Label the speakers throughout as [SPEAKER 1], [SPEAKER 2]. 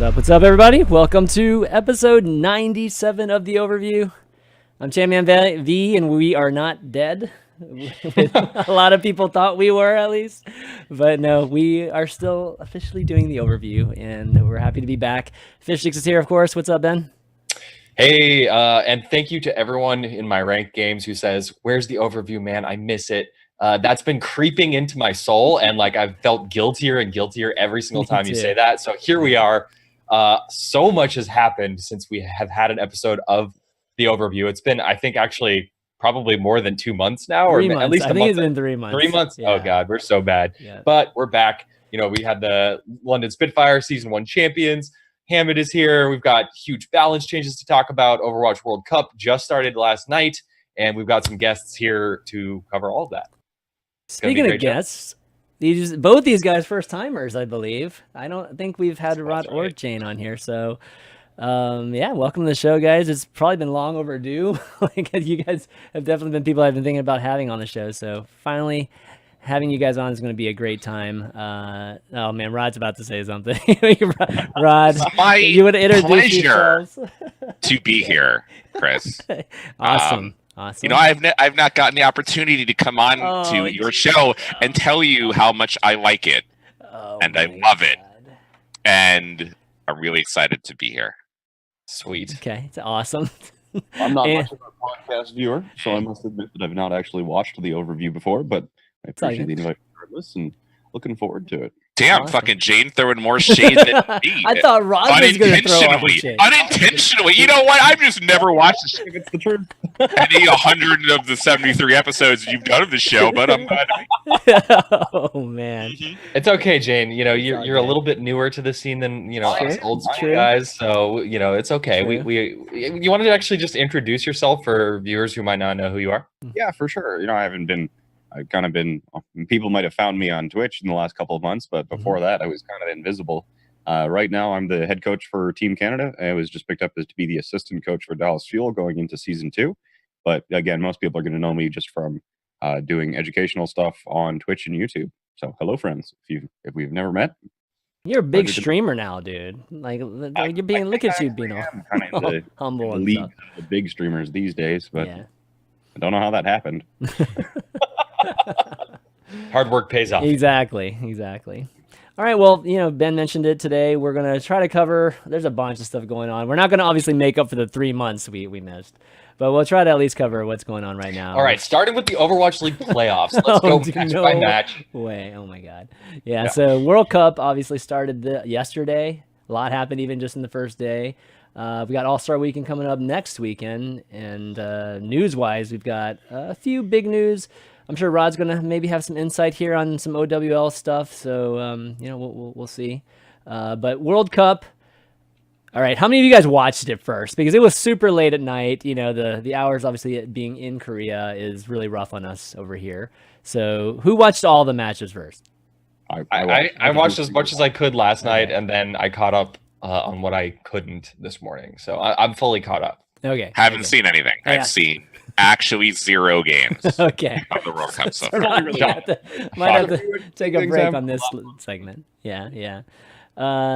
[SPEAKER 1] What's up, everybody? Welcome to episode 97 of the Overview. I'm ChanManV, and we are not dead. A lot of people thought we were, at least. But no, we are still officially doing the Overview, and we're happy to be back. FishStix is here, of course. What's up, Ben?
[SPEAKER 2] Hey, and thank you to everyone in my ranked games who says, "Where's the Overview, man? I miss it." That's been creeping into my soul, and like I've felt guiltier and guiltier every single time you say that. So here we are. So much has happened since we have had an episode of the Overview. It's been, I think, actually probably more than 2 months now, or at least
[SPEAKER 1] I think it's been 3 months.
[SPEAKER 2] 3 months.
[SPEAKER 1] Yeah.
[SPEAKER 2] Oh God, we're so bad. Yeah. But we're back. You know, we had the London Spitfire Season 1 champions. Hammond is here. We've got huge balance changes to talk about. Overwatch World Cup just started last night, and we've got some guests here to cover all of that.
[SPEAKER 1] Speaking of guests, both these guys first timers, I believe. I don't think we've had Rant or Jayne on here, so yeah, welcome to the show, guys. It's probably been long overdue. Like, you guys have definitely been people I've been thinking about having on the show, so finally having you guys on is going to be a great time. Oh man, Rod's about to say something. Rod, you would introduce yourselves.
[SPEAKER 3] To be here, Chris.
[SPEAKER 1] Awesome.
[SPEAKER 3] You know, I've not gotten the opportunity to come on to your show and tell you how much I like it, and I love it, and I'm really excited to be here.
[SPEAKER 2] Sweet.
[SPEAKER 1] Okay, it's awesome.
[SPEAKER 4] I'm not much of a podcast viewer, so I must admit that I've not actually watched the Overview before, but I appreciate the invite regardless, and looking forward to it.
[SPEAKER 3] Damn, fucking Jayne throwing more shade than me.
[SPEAKER 1] I thought Rod was going to throw off shade.
[SPEAKER 3] Unintentionally. You know what? I've just never watched the show.
[SPEAKER 4] It's the truth.
[SPEAKER 3] Any 100 of the 73 episodes you've done of the show, but I'm glad to be.
[SPEAKER 1] Oh, man.
[SPEAKER 2] It's okay, Jayne. You know, you're a little bit newer to the scene than, you know, us old school guys. So, you know, it's okay. You wanted to actually just introduce yourself for viewers who might not know who you are?
[SPEAKER 4] Yeah, for sure. You know, I've kind of been, people might have found me on Twitch in the last couple of months, but before that, I was kind of invisible. Right now, I'm the head coach for Team Canada. I was just picked up to be the assistant coach for Dallas Fuel going into Season 2. But again, most people are going to know me just from doing educational stuff on Twitch and YouTube. So hello, friends. If we've never met.
[SPEAKER 1] You're a big streamer now, dude. Like you're being, look at you being all
[SPEAKER 4] kind of the
[SPEAKER 1] humble and
[SPEAKER 4] league
[SPEAKER 1] stuff.
[SPEAKER 4] Of the big streamers these days, but
[SPEAKER 1] yeah.
[SPEAKER 4] I don't know how that happened.
[SPEAKER 2] Hard work pays off.
[SPEAKER 1] Exactly. All right, well, you know, Ben mentioned it today. We're going to try to cover, there's a bunch of stuff going on. We're not going to obviously make up for the 3 months we missed, but we'll try to at least cover what's going on right now.
[SPEAKER 2] All right, starting with the Overwatch League playoffs. Let's go match by match.
[SPEAKER 1] Way. Oh, my God. Yeah, so World Cup obviously started yesterday. A lot happened even just in the first day. We got All-Star Weekend coming up next weekend, and news-wise, we've got a few big news. I'm sure Rod's going to maybe have some insight here on some OWL stuff, so, you know, we'll see. But World Cup, all right, how many of you guys watched it first? Because it was super late at night. You know, the hours, obviously, being in Korea is really rough on us over here. So who watched all the matches first?
[SPEAKER 2] I watched as much as I could last night, and then I caught up on what I couldn't this morning. So I'm fully caught up.
[SPEAKER 1] Okay.
[SPEAKER 3] Haven't seen anything. I've seen actually 0 games of the World Cup so far.
[SPEAKER 1] Might have to take a break on this segment. Yeah.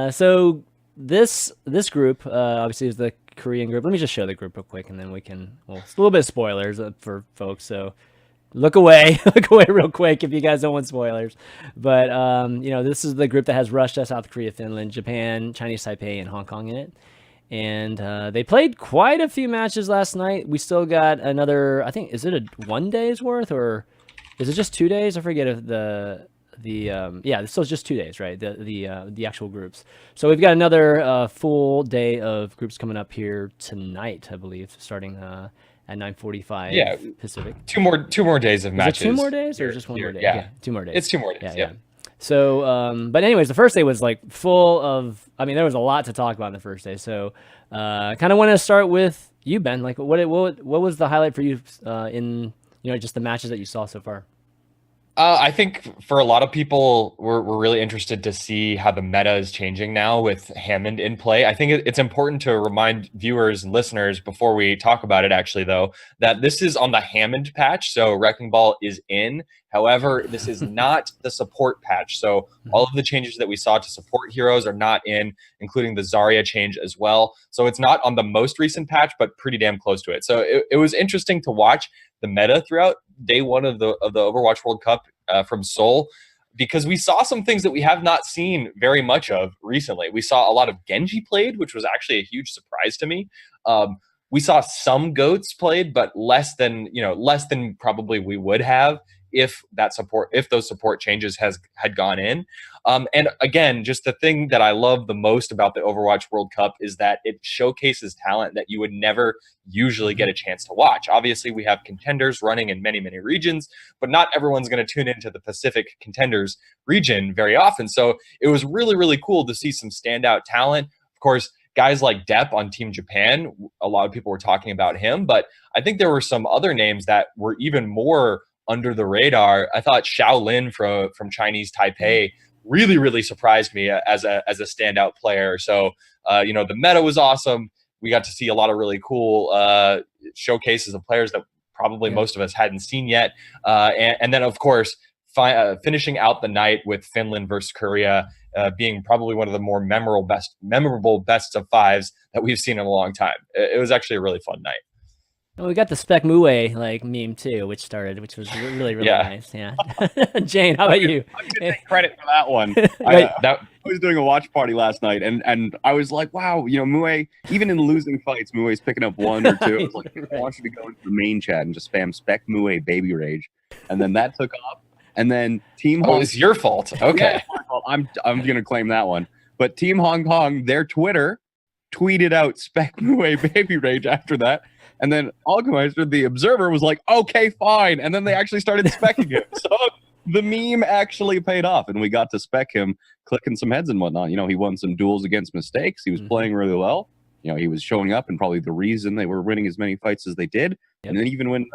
[SPEAKER 1] So this group obviously is the Korean group. Let me just show the group real quick, and then it's a little bit of spoilers for folks, so look away real quick if you guys don't want spoilers. But you know, this is the group that has Russia, South Korea, Finland, Japan, Chinese Taipei, and Hong Kong in it. And they played quite a few matches last night. We still got another, I think, is it a 1 day's worth, or is it just 2 days? I forget if yeah, it's still just 2 days, right? The actual groups. So we've got another full day of groups coming up here tonight, I believe, starting at 9:45 Pacific.
[SPEAKER 2] Two more days of matches.
[SPEAKER 1] Is it 2 more days or just 1 more day?
[SPEAKER 2] Yeah,
[SPEAKER 1] 2 more days.
[SPEAKER 2] It's 2 more days. Yeah.
[SPEAKER 1] So, but anyways, the first day was like full of, I mean, there was a lot to talk about in the first day. So, kind of want to start with you, Ben. Like, what was the highlight for you in, you know, just the matches that you saw so far?
[SPEAKER 2] I think for a lot of people, we're really interested to see how the meta is changing now with Hammond in play. I think it's important to remind viewers and listeners before we talk about it, actually, though, that this is on the Hammond patch. So Wrecking Ball is in. However, this is not the support patch. So all of the changes that we saw to support heroes are not in, including the Zarya change as well. So it's not on the most recent patch, but pretty damn close to it. So it was interesting to watch the meta throughout day one of the Overwatch World Cup from Seoul, because we saw some things that we have not seen very much of recently. We saw a lot of Genji played, which was actually a huge surprise to me. We saw some goats played, but less than probably we would have if those support changes had gone in. And again, just the thing that I love the most about the Overwatch World Cup is that it showcases talent that you would never usually get a chance to watch. Obviously, we have contenders running in many, many regions, but not everyone's going to tune into the Pacific contenders region very often. So it was really, really cool to see some standout talent. Of course, guys like Depp on Team Japan, a lot of people were talking about him, but I think there were some other names that were even more under the radar. I thought Shaolin from Chinese Taipei really, really surprised me as a standout player. So, the meta was awesome. We got to see a lot of really cool showcases of players that probably most of us hadn't seen yet. And then, of course, finishing out the night with Finland versus Korea being probably one of the more memorable best of fives that we've seen in a long time. It was actually a really fun night.
[SPEAKER 1] Well, we got the Spec Mue meme too, which was really nice. Yeah. Jayne, how about you?
[SPEAKER 4] I'm gonna take credit for that one. I was doing a watch party last night, and I was like, wow, Mue, even in losing fights, Mue's picking up one or two. I was like, I want you to go into the main chat and just spam Spec Mue Baby Rage, and then that took off. And then Team Hong Kong,
[SPEAKER 2] it's your fault. Okay.
[SPEAKER 4] Yeah, I'm gonna claim that one. But Team Hong Kong, their Twitter tweeted out Spec Mue Baby Rage after that. And then Alchemeister, the observer, was like, okay, fine. And then they actually started specking him. So the meme actually paid off, and we got to spec him, clicking some heads and whatnot. He won some duels against mistakes. He was playing really well. He was showing up, and probably the reason they were winning as many fights as they did. Yep. And then even when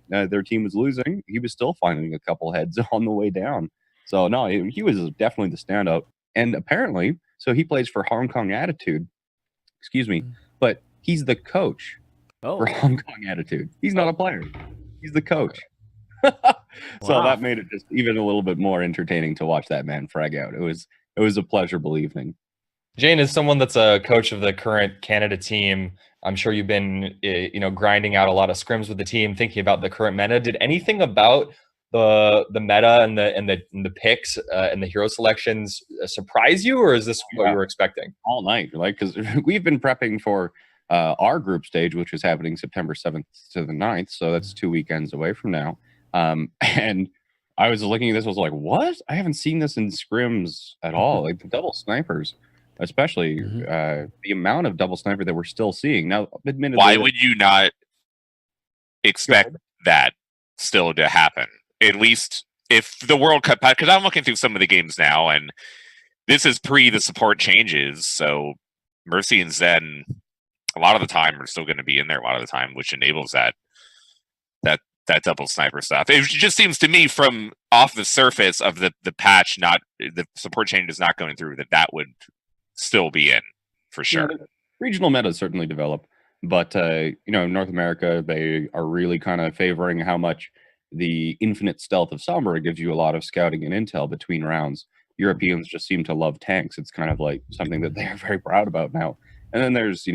[SPEAKER 4] their team was losing, he was still finding a couple heads on the way down. So no, he was definitely the standout. And apparently, so he plays for Hong Kong Attitude. Excuse me, but he's the coach. For Hong Kong Attitude. He's not a player. He's the coach. So that made it just even a little bit more entertaining to watch that man frag out. It was a pleasurable evening.
[SPEAKER 2] Jayne, is someone that's a coach of the current Canada team. I'm sure you've been grinding out a lot of scrims with the team, thinking about the current meta. Did anything about the meta and the picks and the hero selections surprise you, or is this what you were expecting?
[SPEAKER 4] All night, because we've been prepping for our group stage, which is happening September 7th to the 9th. So that's 2 weekends away from now. And I was looking at this, I was like, what? I haven't seen this in scrims at all. Like the double snipers, especially the amount of double sniper that we're still seeing. Now, admittedly,
[SPEAKER 3] why would you not expect that still to happen? At least if the World Cup, because I'm looking through some of the games now, and this is pre the support changes. So Mercy and Zen, a lot of the time, are still going to be in there a lot of the time, which enables that double sniper stuff. It just seems to me from off the surface of the patch, not the support changes not going through, that would still be in for sure.
[SPEAKER 4] Yeah, regional metas certainly develop, but North America, they are really kind of favoring how much the infinite stealth of Sombra gives you a lot of scouting and intel between rounds. Europeans just seem to love tanks. It's kind of like something that they're very proud about now. And then there's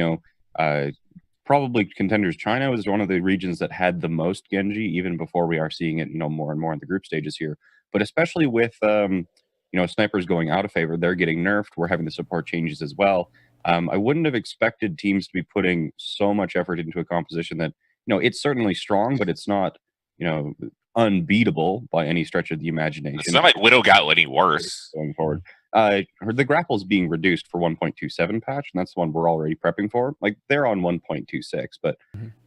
[SPEAKER 4] probably contenders. China was one of the regions that had the most Genji, even before we are seeing it, more and more in the group stages here. But especially with snipers going out of favor, they're getting nerfed. We're having the support changes as well. I wouldn't have expected teams to be putting so much effort into a composition that it's certainly strong, but it's not unbeatable by any stretch of the imagination.
[SPEAKER 3] It's not like Widow got any worse
[SPEAKER 4] going forward. The grapple is being reduced for 1.27 patch, and that's the one we're already prepping for. Like they're on 1.26, but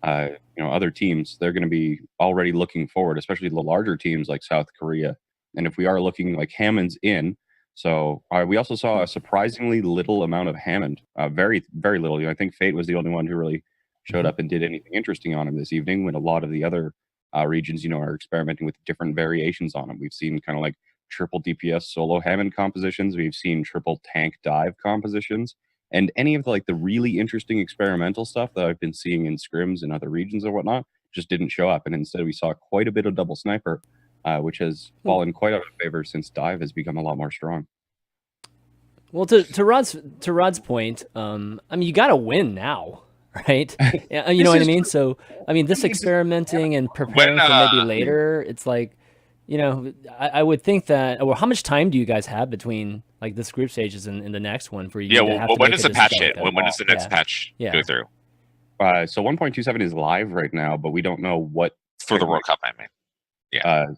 [SPEAKER 4] other teams, they're going to be already looking forward, especially the larger teams like South Korea. And if we are looking like Hammond's in, so we also saw a surprisingly little amount of Hammond, very very little. I think Fate was the only one who really showed up and did anything interesting on him this evening, when a lot of the other regions, are experimenting with different variations on them. We've seen kind of like triple DPS solo Hammond compositions. We've seen triple tank dive compositions. And any of the really interesting experimental stuff that I've been seeing in scrims in other regions or whatnot just didn't show up. And instead we saw quite a bit of double sniper, which has fallen quite out of favor since dive has become a lot more strong.
[SPEAKER 1] Well, to Rod's point, I mean, you got to win now, right? You know what I mean? So, I mean, this experimenting and preparing for maybe later, it's like, I would think that. Well, how much time do you guys have between like this group stages and the next one for you?
[SPEAKER 3] Yeah.
[SPEAKER 1] To have to
[SPEAKER 3] when
[SPEAKER 1] make
[SPEAKER 3] does
[SPEAKER 1] a
[SPEAKER 3] the patch
[SPEAKER 1] decision
[SPEAKER 3] hit?
[SPEAKER 1] like that?
[SPEAKER 3] When does the next patch go through?
[SPEAKER 4] So 1.27 is live right now, but we don't know what
[SPEAKER 3] for the World Cup. I mean.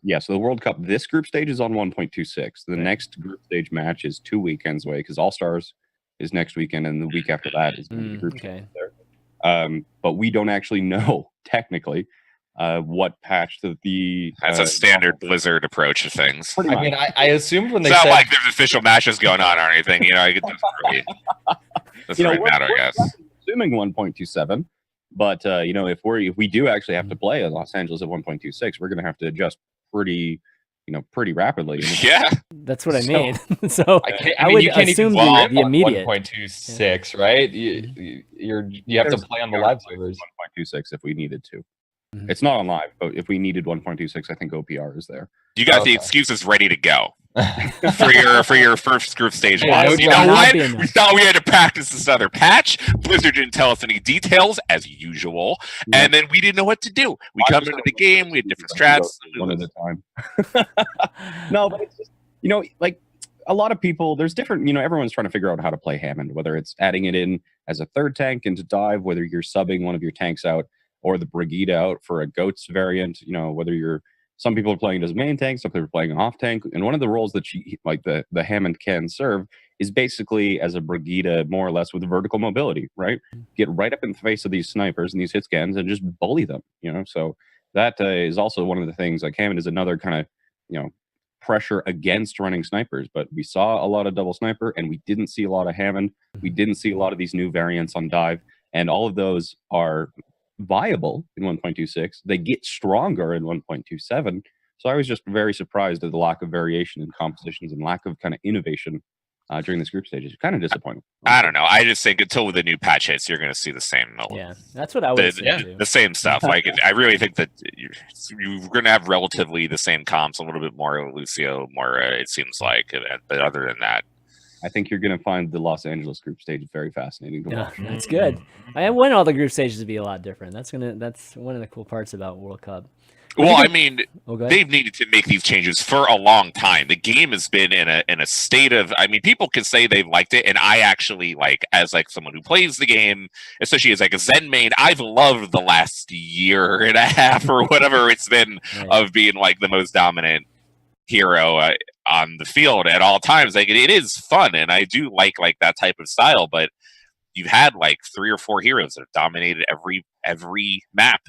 [SPEAKER 4] Yeah. So the World Cup, this group stage is on 1.26. The next group stage match is 2 weekends away because All Stars is next weekend, and the week after that is the group stage there. But we don't actually know technically what patch the.
[SPEAKER 3] That's a standard Blizzard approach to things.
[SPEAKER 2] I mean, I assumed when they
[SPEAKER 3] it's
[SPEAKER 2] said
[SPEAKER 3] not like there's official matches going on or anything. That's really mad, I guess.
[SPEAKER 4] Assuming 1.27. But if we do actually have to play in Los Angeles at 1.26, we're going to have to adjust pretty rapidly.
[SPEAKER 3] Yeah,
[SPEAKER 1] that's what I mean. So
[SPEAKER 2] I mean, you can't
[SPEAKER 1] assume
[SPEAKER 2] even
[SPEAKER 1] the immediate
[SPEAKER 2] 1.26, right? You have to play on the live servers.
[SPEAKER 4] 1.26 if we needed to. It's not on live, but if we needed 1.26, I think OPR is there.
[SPEAKER 3] You got the excuses ready to go for your first group stage.
[SPEAKER 1] Yeah,
[SPEAKER 3] you know what? We thought we had to practice this other patch. Blizzard didn't tell us any details as usual, and then we didn't know what to do. We come into the game, we had different strats.
[SPEAKER 4] One at a time. No, but it's just like a lot of people. There's different. Everyone's trying to figure out how to play Hammond, whether it's adding it in as a third tank into dive, whether you're subbing one of your tanks out, or the Brigida out for a Goats variant, whether some people are playing it as main tank, some people are playing off tank. And one of the roles that the Hammond can serve is basically as a Brigida, more or less with vertical mobility, right? Get right up in the face of these snipers and these hit scans and just bully them, So that is also one of the things, like Hammond is another kind of, pressure against running snipers. But we saw a lot of double sniper and we didn't see a lot of Hammond. We didn't see a lot of these new variants on dive. And all of those are viable in 1.26. They get stronger in 1.27. So I was just very surprised at the lack of variation in compositions and lack of kind of innovation during this group stage. It's kind of disappointing.
[SPEAKER 3] I don't know. I just think until the new patch hits, you're going to see the same.
[SPEAKER 1] Yeah, that's what I would say too.
[SPEAKER 3] The same stuff. Like I really think that you're going to have relatively the same comps, a little bit more Lucio, more it seems like. But other than that,
[SPEAKER 4] I think you're going to find the Los Angeles group stage very fascinating to watch.
[SPEAKER 1] That's good. I want all the group stages to be a lot different. That's one of the cool parts about World Cup.
[SPEAKER 3] Well, I mean, they've needed to make these changes for a long time. The game has been in a state of. I mean, people can say they've liked it, and I actually as someone who plays the game, especially as like a Zen main, I've loved the last year and a half or whatever it's been of being like the most dominant hero on the field at all times. Like it is fun, and I do like that type of style. But you've had like 3 or 4 heroes that have dominated every map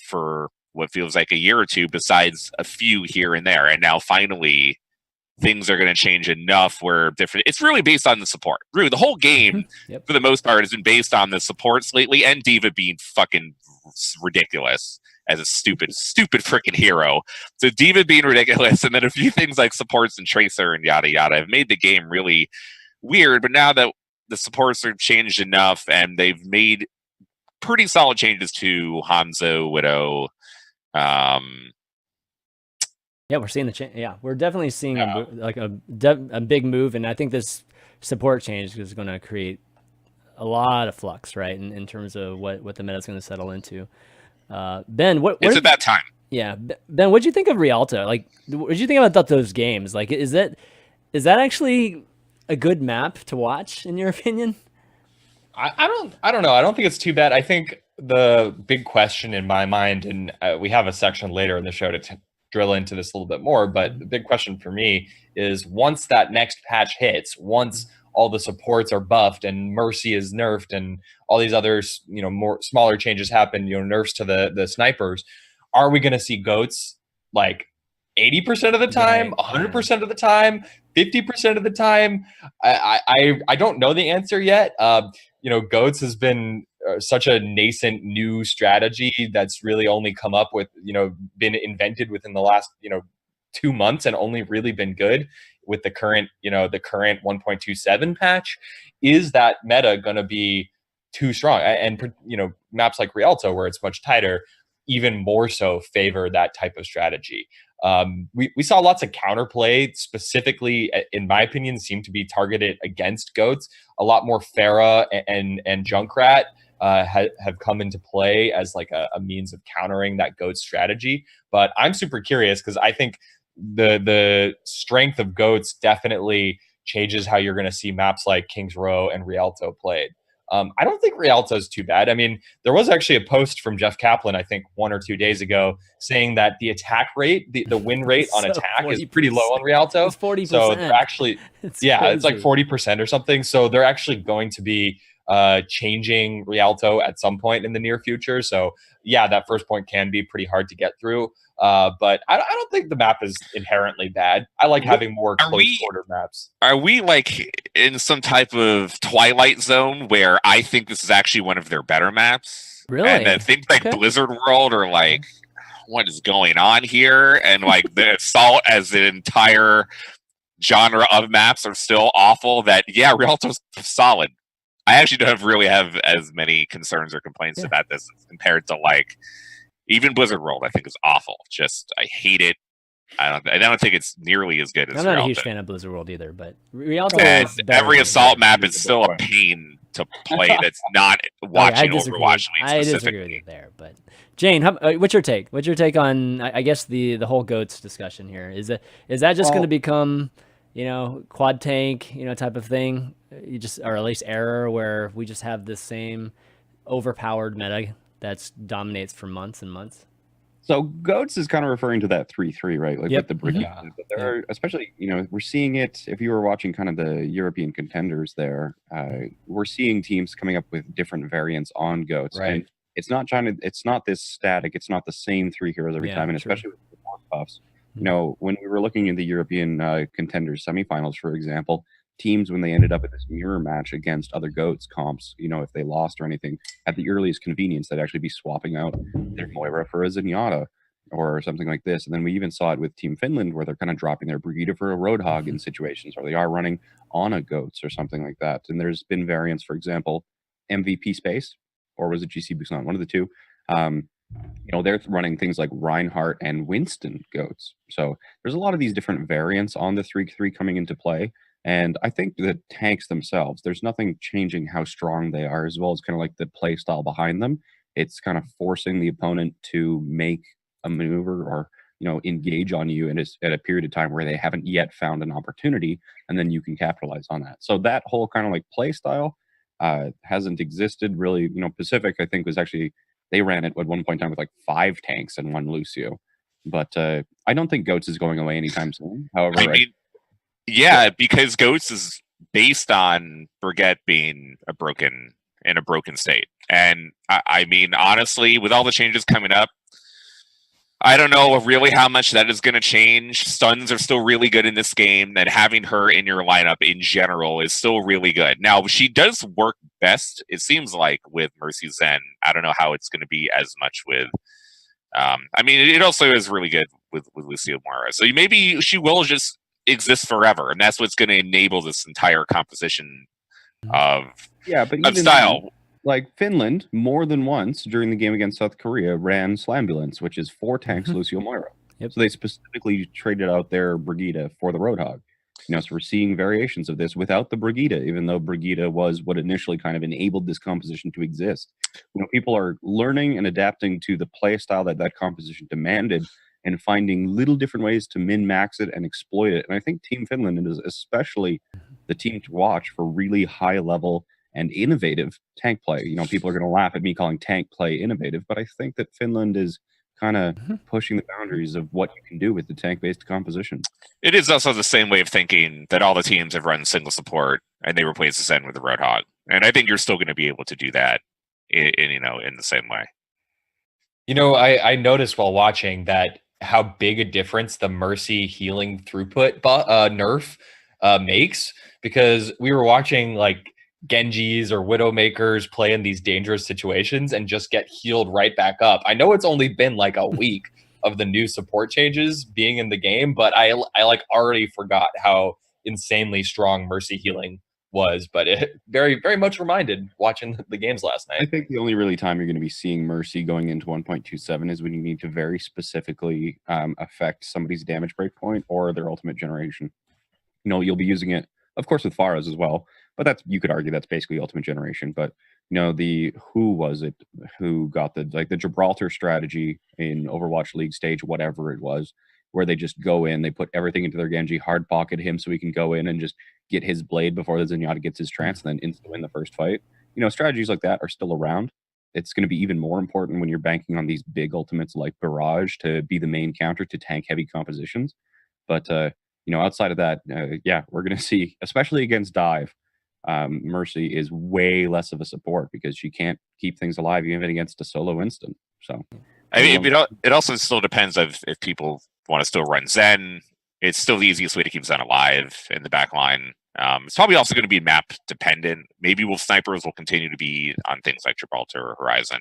[SPEAKER 3] for what feels like a year or two, besides a few here and there. And now finally things are going to change enough where it's really based on the support. Really, the whole game for the most part has been based on the supports lately, and D.Va being fucking ridiculous as a stupid freaking hero. So D.Va being ridiculous, and then a few things like supports and Tracer and yada yada have made the game really weird. But now that the supports are changed enough, and they've made pretty solid changes to Hanzo, Widow.
[SPEAKER 1] We're seeing the change. Yeah, we're definitely seeing a big move, and I think this support change is going to create a lot of flux, right? In terms of what the meta is going to settle into. Ben,
[SPEAKER 3] it's at that time.
[SPEAKER 1] Yeah, Ben, what do you think of Rialto? Like, what do you think about those games? Like, is that actually a good map to watch in your opinion?
[SPEAKER 2] I don't know. I don't think it's too bad. I think the big question in my mind, and we have a section later in the show to drill into this a little bit more, but the big question for me is once that next patch hits, once all the supports are buffed and Mercy is nerfed and all these other, more smaller changes happen, nerfs to the snipers, are we going to see Goats like 80% of the time, 100% of the time, 50% of the time? I don't know the answer yet. Goats has been such a nascent new strategy that's really only come up with, been invented within the last, 2 months and only really been good with the current 1.27 patch. Is that meta going to be too strong? And, maps like Rialto, where it's much tighter, even more so favor that type of strategy. We saw lots of counterplay, specifically, in my opinion, seem to be targeted against goats. A lot more Pharah and Junkrat have come into play as like a means of countering that goat strategy. But I'm super curious because I think the strength of goats definitely changes how you're going to see maps like Kings Row and Rialto played. I don't think Rialto is too bad. I mean, there was actually a post from Jeff Kaplan, I think 1 or 2 days ago, saying that the attack rate, the win rate on attack 40%. Is pretty low on Rialto.
[SPEAKER 1] It's 40%.
[SPEAKER 2] So they're actually, it's like 40% or something. So they're actually going to be changing Rialto at some point in the near future. So yeah, that first point can be pretty hard to get through. But I don't think the map is inherently bad. I like having more close quarter maps.
[SPEAKER 3] Are we like in some type of Twilight Zone where I think this is actually one of their better maps?
[SPEAKER 1] Really?
[SPEAKER 3] And I think like Blizzard World are like, what is going on here? And like the Assault as an entire genre of maps are still awful. That Rialto's solid. I actually don't really have as many concerns or complaints about this compared to like even Blizzard World. I think is awful. Just I hate it. I don't think it's nearly as good as.
[SPEAKER 1] I'm not
[SPEAKER 3] Rialto.
[SPEAKER 1] a huge fan of Blizzard World either, but Rialto is
[SPEAKER 3] every Assault map is still a pain to play. That's not watching Overwatch League.
[SPEAKER 1] I disagree with you there, but Jayne, what's your take? What's your take on I guess the whole goats discussion here? Is that just going to become quad tank type of thing? You just, or at least error, where we just have this same overpowered meta that dominates for months and months.
[SPEAKER 4] So goats is kind of referring to that 3-3, right? Like with the Brigida. But there are, especially, we're seeing it, if you were watching kind of the European contenders there, we're seeing teams coming up with different variants on goats.
[SPEAKER 2] Right.
[SPEAKER 4] And it's not this static, it's not the same 3 heroes every time, and especially with the more buffs. When we were looking at the European contenders semifinals, for example, teams, when they ended up at this mirror match against other goats comps, if they lost or anything, at the earliest convenience, they'd actually be swapping out their Moira for a Zenyatta or something like this. And then we even saw it with Team Finland, where they're kind of dropping their Brigida for a Roadhog in situations where they are running on a goats or something like that. And there's been variants, for example, MVP Space, or was it GC Busan? One of the two. They're running things like Reinhardt and Winston goats. So there's a lot of these different variants on the 3-3 coming into play. And I think the tanks themselves, there's nothing changing how strong they are, as well as kind of like the play style behind them. It's kind of forcing the opponent to make a maneuver or, engage on you at a period of time where they haven't yet found an opportunity, and then you can capitalize on that. So that whole kind of like play style hasn't existed really. Pacific, I think, was actually, they ran it at one point in time with like 5 tanks and 1 Lucio. But I don't think goats is going away anytime soon. However,
[SPEAKER 3] because goats is based on Brigette being in a broken state. And I mean, honestly, with all the changes coming up, I don't know really how much that is going to change. Stuns are still really good in this game, and having her in your lineup in general is still really good. Now, she does work best, it seems like, with Mercy Zen. I don't know how it's going to be as much with... it also is really good with Lucio Moira. So maybe she will just exist forever, and that's what's going to enable this entire composition of style.
[SPEAKER 4] Then, like Finland, more than once during the game against South Korea, ran Slambulance, which is 4 tanks Lucio Moira. So they specifically traded out their Brigida for the Roadhog. So we're seeing variations of this without the Brigida, even though Brigida was what initially kind of enabled this composition to exist. People are learning and adapting to the play style that composition demanded, and finding little different ways to min-max it and exploit it. And I think Team Finland is especially the team to watch for really high-level and innovative tank play. People are going to laugh at me calling tank play innovative, but I think that Finland is kind of pushing the boundaries of what you can do with the tank-based composition.
[SPEAKER 3] It is also the same way of thinking that all the teams have run single support and they replace the Zen with the Roadhog. And I think you're still going to be able to do that in the same way.
[SPEAKER 2] I noticed while watching that how big a difference the Mercy healing throughput nerf makes, because we were watching like Genjis or Widowmakers play in these dangerous situations and just get healed right back up. I know it's only been like a week of the new support changes being in the game, but I like already forgot how insanely strong Mercy healing was, but it very much reminded watching the games last night.
[SPEAKER 4] I think the only really time you're going to be seeing Mercy going into 1.27 is when you need to very specifically affect somebody's damage breakpoint or their ultimate generation. You'll be using it, of course, with Pharah's as well, but you could argue that's basically ultimate generation. But who was it who got the Gibraltar strategy in Overwatch League stage, whatever it was, where they just go in, they put everything into their Genji, hard pocket him so he can go in and just get his blade before the Zenyatta gets his trance, and then insta win the first fight. Strategies like that are still around. It's going to be even more important when you're banking on these big ultimates like Barrage to be the main counter to tank heavy compositions. But outside of that, we're going to see, especially against Dive, Mercy is way less of a support because she can't keep things alive even against a solo instant. So,
[SPEAKER 3] I mean, it also still depends if people want to still run Zen. It's still the easiest way to keep Zen alive in the back line. It's probably also going to be map dependent. Maybe snipers will continue to be on things like Gibraltar or Horizon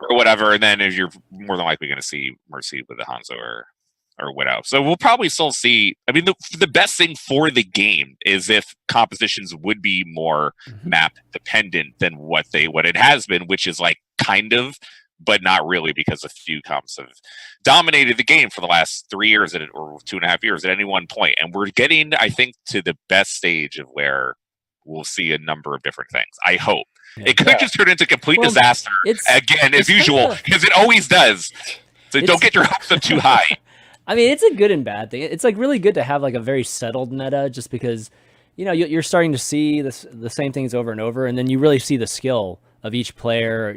[SPEAKER 3] or whatever. And then if you're more than likely going to see Mercy with the Hanzo or Widow. So we'll probably still see. I mean, the best thing for the game is if compositions would be more map dependent than what it has been, which is like kind of, but not really, because a few comps have dominated the game for the last 3 years or 2.5 years at any one point. And we're getting, I think, to the best stage of where we'll see a number of different things. I hope. It could just turn into complete disaster again, as usual, because it always does. So don't get your hopes up too high.
[SPEAKER 1] I mean, it's a good and bad thing. It's like really good to have like a very settled meta, just because you're starting to see the same things over and over, and then you really see the skill of each player,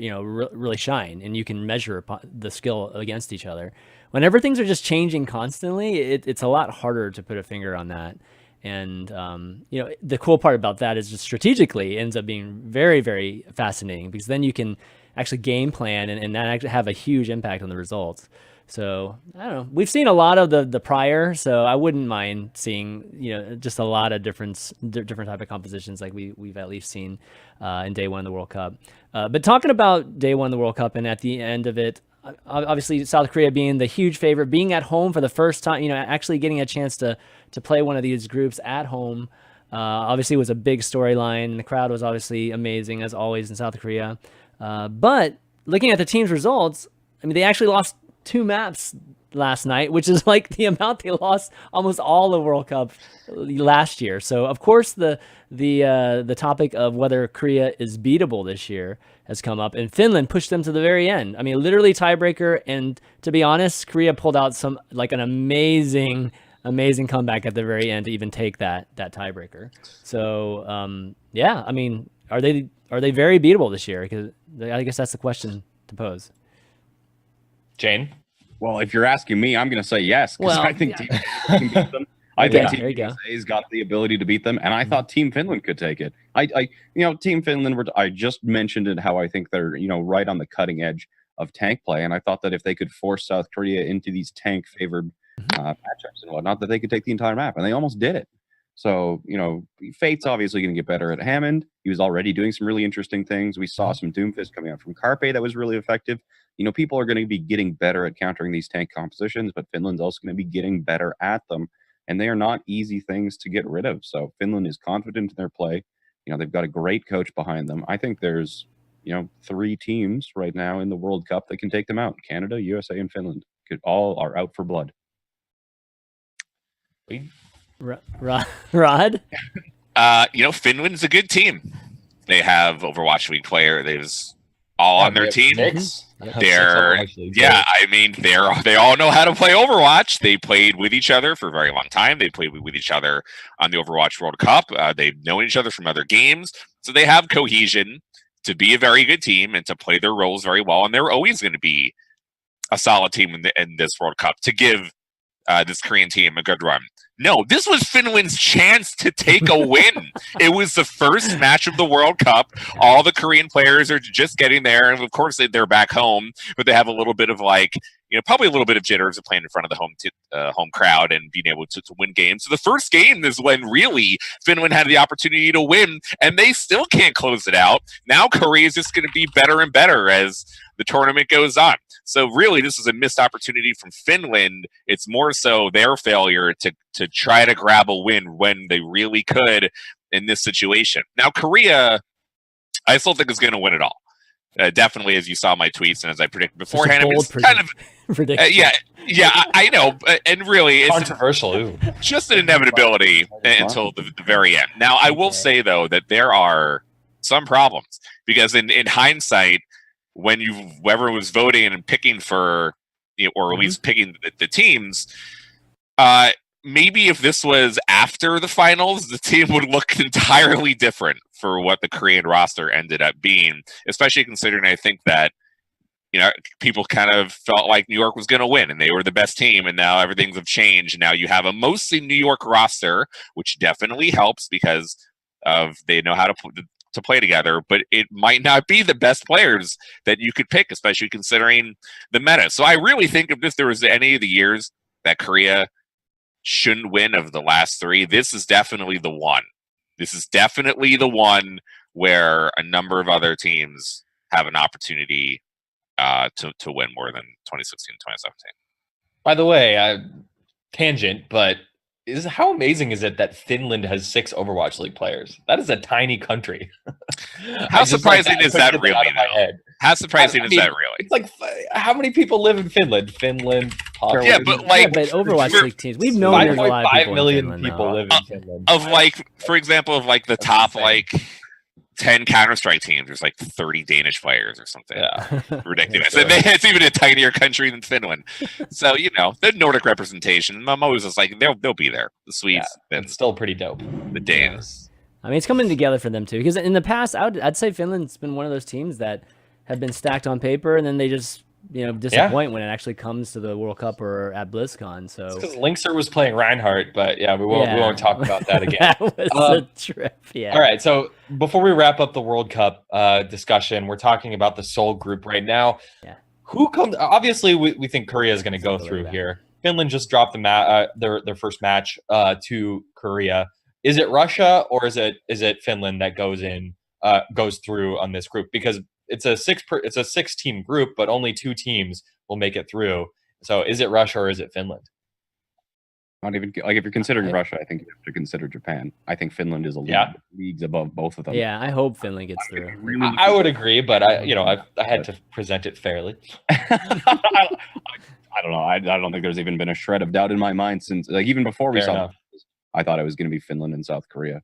[SPEAKER 1] really shine, and you can measure the skill against each other. Whenever things are just changing constantly, it's a lot harder to put a finger on that. And the cool part about that is just strategically it ends up being very, very fascinating, because then you can actually game plan and that actually have a huge impact on the results. So I don't know. We've seen a lot of the prior, so I wouldn't mind seeing just a lot of different type of compositions like we've at least seen in day one of the World Cup. But talking about day one of the World Cup and at the end of it, obviously South Korea being the huge favorite, being at home for the first time, actually getting a chance to play one of these groups at home, obviously was a big storyline. The crowd was obviously amazing as always in South Korea. But looking at the team's results, I mean, they actually lost 2 maps last night, which is like the amount they lost almost all the World Cup last year. So of course the topic of whether Korea is beatable this year has come up, and Finland pushed them to the very end. I mean, literally tiebreaker, and to be honest, Korea pulled out an amazing comeback at the very end to even take that tiebreaker. So I mean, are they very beatable this year? Because I guess that's the question to pose.
[SPEAKER 2] Jayne?
[SPEAKER 4] Well, if you're asking me, I'm going to say yes, because I think Team Finland can beat them. I think Team USA's got the ability to beat them, and I thought Team Finland could take it. Team Finland, I just mentioned it, how I think they're, right on the cutting edge of tank play, and I thought that if they could force South Korea into these tank-favored matchups and whatnot, that they could take the entire map, and they almost did it. So, Fate's obviously going to get better at Hammond. He was already doing some really interesting things. We saw some Doomfist coming out from Carpe that was really effective. People are going to be getting better at countering these tank compositions, but Finland's also going to be getting better at them. And they are not easy things to get rid of. So Finland is confident in their play. They've got a great coach behind them. I think there's, 3 teams right now in the World Cup that can take them out. Canada, USA, and Finland all are out for blood.
[SPEAKER 1] Rod?
[SPEAKER 3] Finland's a good team. They have Overwatch League player. There's all on their team. I mean, they all know how to play Overwatch. They played with each other for a very long time. They played with each other on the Overwatch World Cup. They've known each other from other games, so they have cohesion to be a very good team and to play their roles very well. And they're always going to be a solid team in this World Cup to give this Korean team a good run. No, this was Finland's chance to take a win. It was the first match of the World Cup. All the Korean players are just getting there, and of course they're back home, but they have a little bit of probably a little bit of jitters of playing in front of the home crowd and being able to win games. So the first game is when really Finland had the opportunity to win, and they still can't close it out. Now Korea is just going to be better and better as the tournament goes on. So really, this is a missed opportunity from Finland. It's more so their failure to try to grab a win when they really could in this situation. Now Korea, I still think is going to win it all. Definitely, as you saw my tweets and as I predicted beforehand, it's kind of I know, and really, it's
[SPEAKER 2] controversial.
[SPEAKER 3] Just an inevitability until the very end. Now, I will say though that there are some problems because in hindsight, when whoever was voting and picking for, or at least picking the teams, maybe if this was after the finals, the team would look entirely different for what the Korean roster ended up being, especially considering I think that, people kind of felt like New York was going to win and they were the best team, and now everything's have changed. Now you have a mostly New York roster, which definitely helps because of they know how to play together, but it might not be the best players that you could pick, especially considering the meta. So I really think if there was any of the years that Korea shouldn't win of the last three, this is definitely the one. This is definitely the one where a number of other teams have an opportunity to win more than 2016 2017.
[SPEAKER 2] By the way, tangent, but how amazing is it that Finland has 6 Overwatch League players? That is a tiny country.
[SPEAKER 3] How surprising is that really? How surprising is that really?
[SPEAKER 2] It's like, how many people live in Finland? Possibly.
[SPEAKER 3] Yeah, but
[SPEAKER 1] Overwatch League teams. We've known there's a lot of
[SPEAKER 2] 5 million
[SPEAKER 1] in
[SPEAKER 2] people live in Finland.
[SPEAKER 3] For example, of the top 10 Counter-Strike teams, there's 30 Danish players or something.
[SPEAKER 2] Yeah.
[SPEAKER 3] Ridiculous. It's even a tinier country than Finland. So, the Nordic representation, I'm always just they'll be there. The Swedes.
[SPEAKER 2] It's still pretty dope.
[SPEAKER 3] The Danes.
[SPEAKER 1] I mean, it's coming together for them too, because in the past, I'd say Finland's been one of those teams that have been stacked on paper, and then they just disappoint when it actually comes to the World Cup or at BlizzCon. So
[SPEAKER 2] because Linkser was playing Reinhardt, but we won't talk about that again.
[SPEAKER 1] That was a trip. Yeah.
[SPEAKER 2] All right. So before we wrap up the World Cup discussion, we're talking about the Seoul group right now.
[SPEAKER 1] Yeah.
[SPEAKER 2] Who comes? Obviously, we think Korea is going to go through here. Finland just dropped their first match to Korea. Is it Russia or is it Finland that goes through on this group? Because it's a 6-team group, but only 2 teams will make it through. So is it Russia or is it Finland?
[SPEAKER 4] Not even if you're considering Russia, I think you have to consider Japan. I think Finland is leagues above both of them.
[SPEAKER 1] Yeah, I hope Finland gets through.
[SPEAKER 2] I would agree, but I had to present it fairly.
[SPEAKER 4] I don't know. I don't think there's even been a shred of doubt in my mind since even before we saw. I thought it was going to be Finland and South Korea.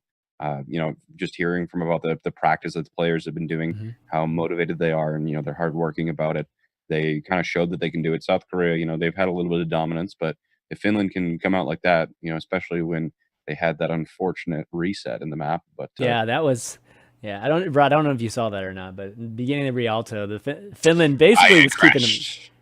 [SPEAKER 4] Just hearing from about the practice that the players have been doing, how motivated they are, and they're hardworking about it. They kind of showed that they can do it. South Korea, they've had a little bit of dominance, but if Finland can come out like that, especially when they had that unfortunate reset in the map. But
[SPEAKER 1] that was. Yeah, I don't know if you saw that or not, but in the beginning of Rialto, Finland basically was keeping them.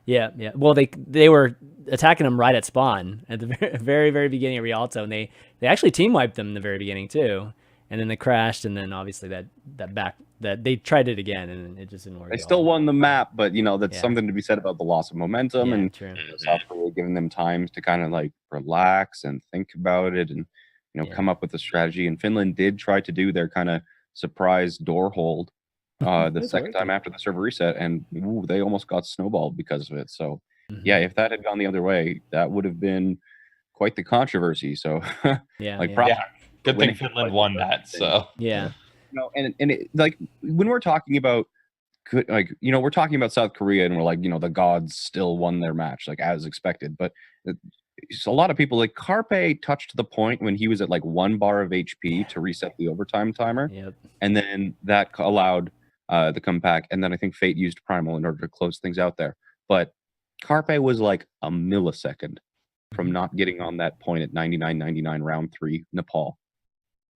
[SPEAKER 1] Yeah. Well, they were attacking them right at spawn at the very, very beginning of Rialto, and they actually team wiped them in the very beginning too. And then they crashed, and then obviously that they tried it again, and it just didn't work.
[SPEAKER 4] They still won the map, but that's something to be said about the loss of momentum and South Korea giving them time to kind of relax and think about it and come up with a strategy. And Finland did try to do their kind of surprise door hold the second time after the server reset, and they almost got snowballed because of it. So if that had gone the other way, that would have been quite the controversy. So
[SPEAKER 2] good thing Finland won that. So
[SPEAKER 4] and when we're talking about we're talking about South Korea and we're the gods still won their match as expected, but a lot of people Carpe touched the point when he was at 1 bar of HP to reset the overtime timer, and then that allowed the comeback, and then I think Fate used Primal in order to close things out there. But Carpe was a millisecond from not getting on that point at 99-99 round 3 Nepal.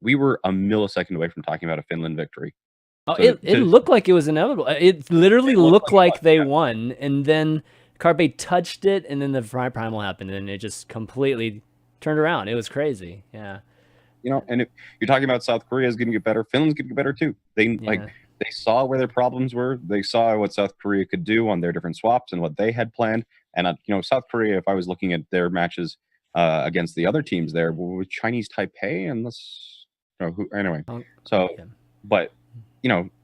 [SPEAKER 4] We were a millisecond away from talking about a Finland victory.
[SPEAKER 1] Oh, so it looked like it was inevitable. It literally looked like they won, and then Carpe touched it, and then the Primal happened, and it just completely turned around. It was crazy. Yeah.
[SPEAKER 4] And if you're talking about South Korea is going to get better, Finland's going to get better too. They They saw where their problems were. They saw what South Korea could do on their different swaps and what they had planned. And South Korea, if I was looking at their matches against the other teams there, with Chinese Taipei and anyway. So, but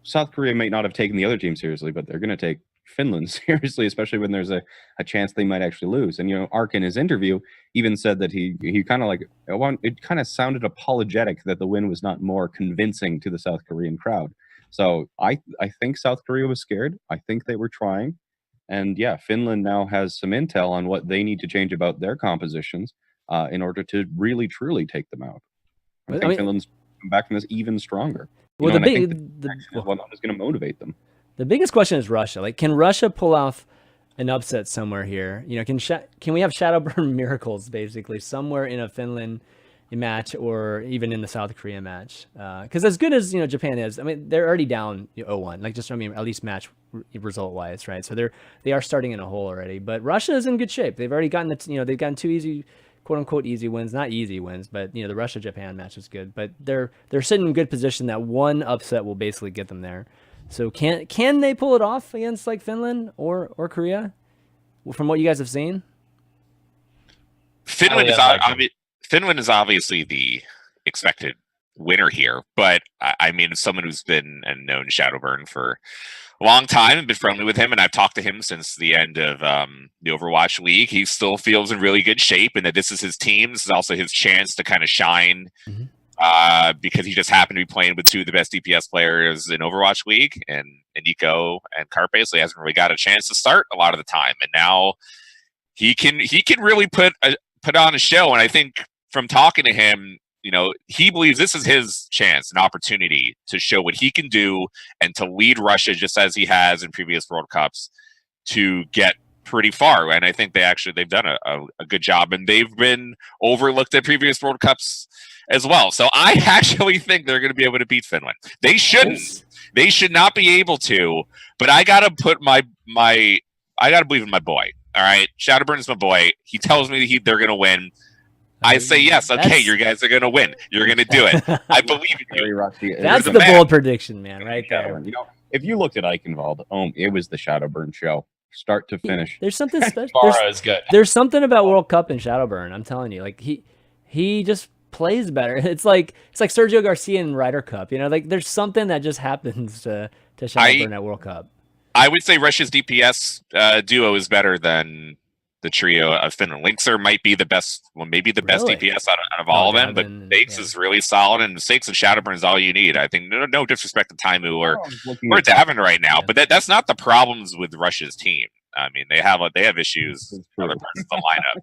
[SPEAKER 4] South Korea may not have taken the other team seriously, but they're going to take Finland seriously, especially when there's a chance they might actually lose. And Ark in his interview even said that he kind of it kind of sounded apologetic that the win was not more convincing to the South Korean crowd. So I think South Korea was scared. I think they were trying. And yeah, Finland now has some intel on what they need to change about their compositions in order to really truly take them out. I think Finland's come back from this even stronger.
[SPEAKER 1] Well,
[SPEAKER 4] I think what is going to motivate them.
[SPEAKER 1] The biggest question is Russia. Like, can Russia pull off an upset somewhere here? Can we have Shadowburn miracles basically somewhere in a Finland match or even in the South Korea match? Because as good as Japan is, I mean, they're already down 0-1. Like, at least match result wise, right? So they are starting in a hole already. But Russia is in good shape. They've already gotten they've gotten 2 easy, quote unquote easy wins, not easy wins, but the Russia Japan match is good. But they're sitting in good position that one upset will basically get them there. So can they pull it off against like Finland or Korea, from what you guys have seen?
[SPEAKER 3] Finland is obviously the expected winner here, but I mean, as someone who's been and known Shadowburn for a long time and been friendly with him, and I've talked to him since the end of the Overwatch League, he still feels in really good shape, and that this is his team. This is also his chance to kind of shine. Mm-hmm. Because he just happened to be playing with 2 of the best DPS players in Overwatch League, and Nico and Carpe, so he hasn't really got a chance to start a lot of the time. And now he can really put on a show. And I think from talking to him, he believes this is his chance, an opportunity to show what he can do and to lead Russia just as he has in previous World Cups to get pretty far. And I think they've done a good job, and they've been overlooked at previous World Cups as well. So I actually think they're going to be able to beat Finland. They shouldn't. They should not be able to. But I got to put I got to believe in my boy. All right, Shadowburn is my boy. He tells me they're going to win. I say yes. Okay, you guys are going to win. You're going to do it. I believe in you.
[SPEAKER 1] That's the bold prediction, man, right there.
[SPEAKER 4] If you looked at Eichenwald, it was the Shadowburn show, start to finish.
[SPEAKER 1] There's something special.
[SPEAKER 2] Is good.
[SPEAKER 1] There's something about World Cup and Shadowburn. I'm telling you, like he just plays better. It's like Sergio Garcia in Ryder Cup. Like there's something that just happens to Shadowburn at World Cup.
[SPEAKER 3] I would say Russia's DPS duo is better than the trio of Finland. Linkser might be the best, maybe the best DPS out of all of them, but Stakes is really solid, and Stakes and Shadowburn is all you need. I think no disrespect to Taimu or Davin right now, but that's not the problems with Russia's team. I mean, they have issues in other parts of the lineup.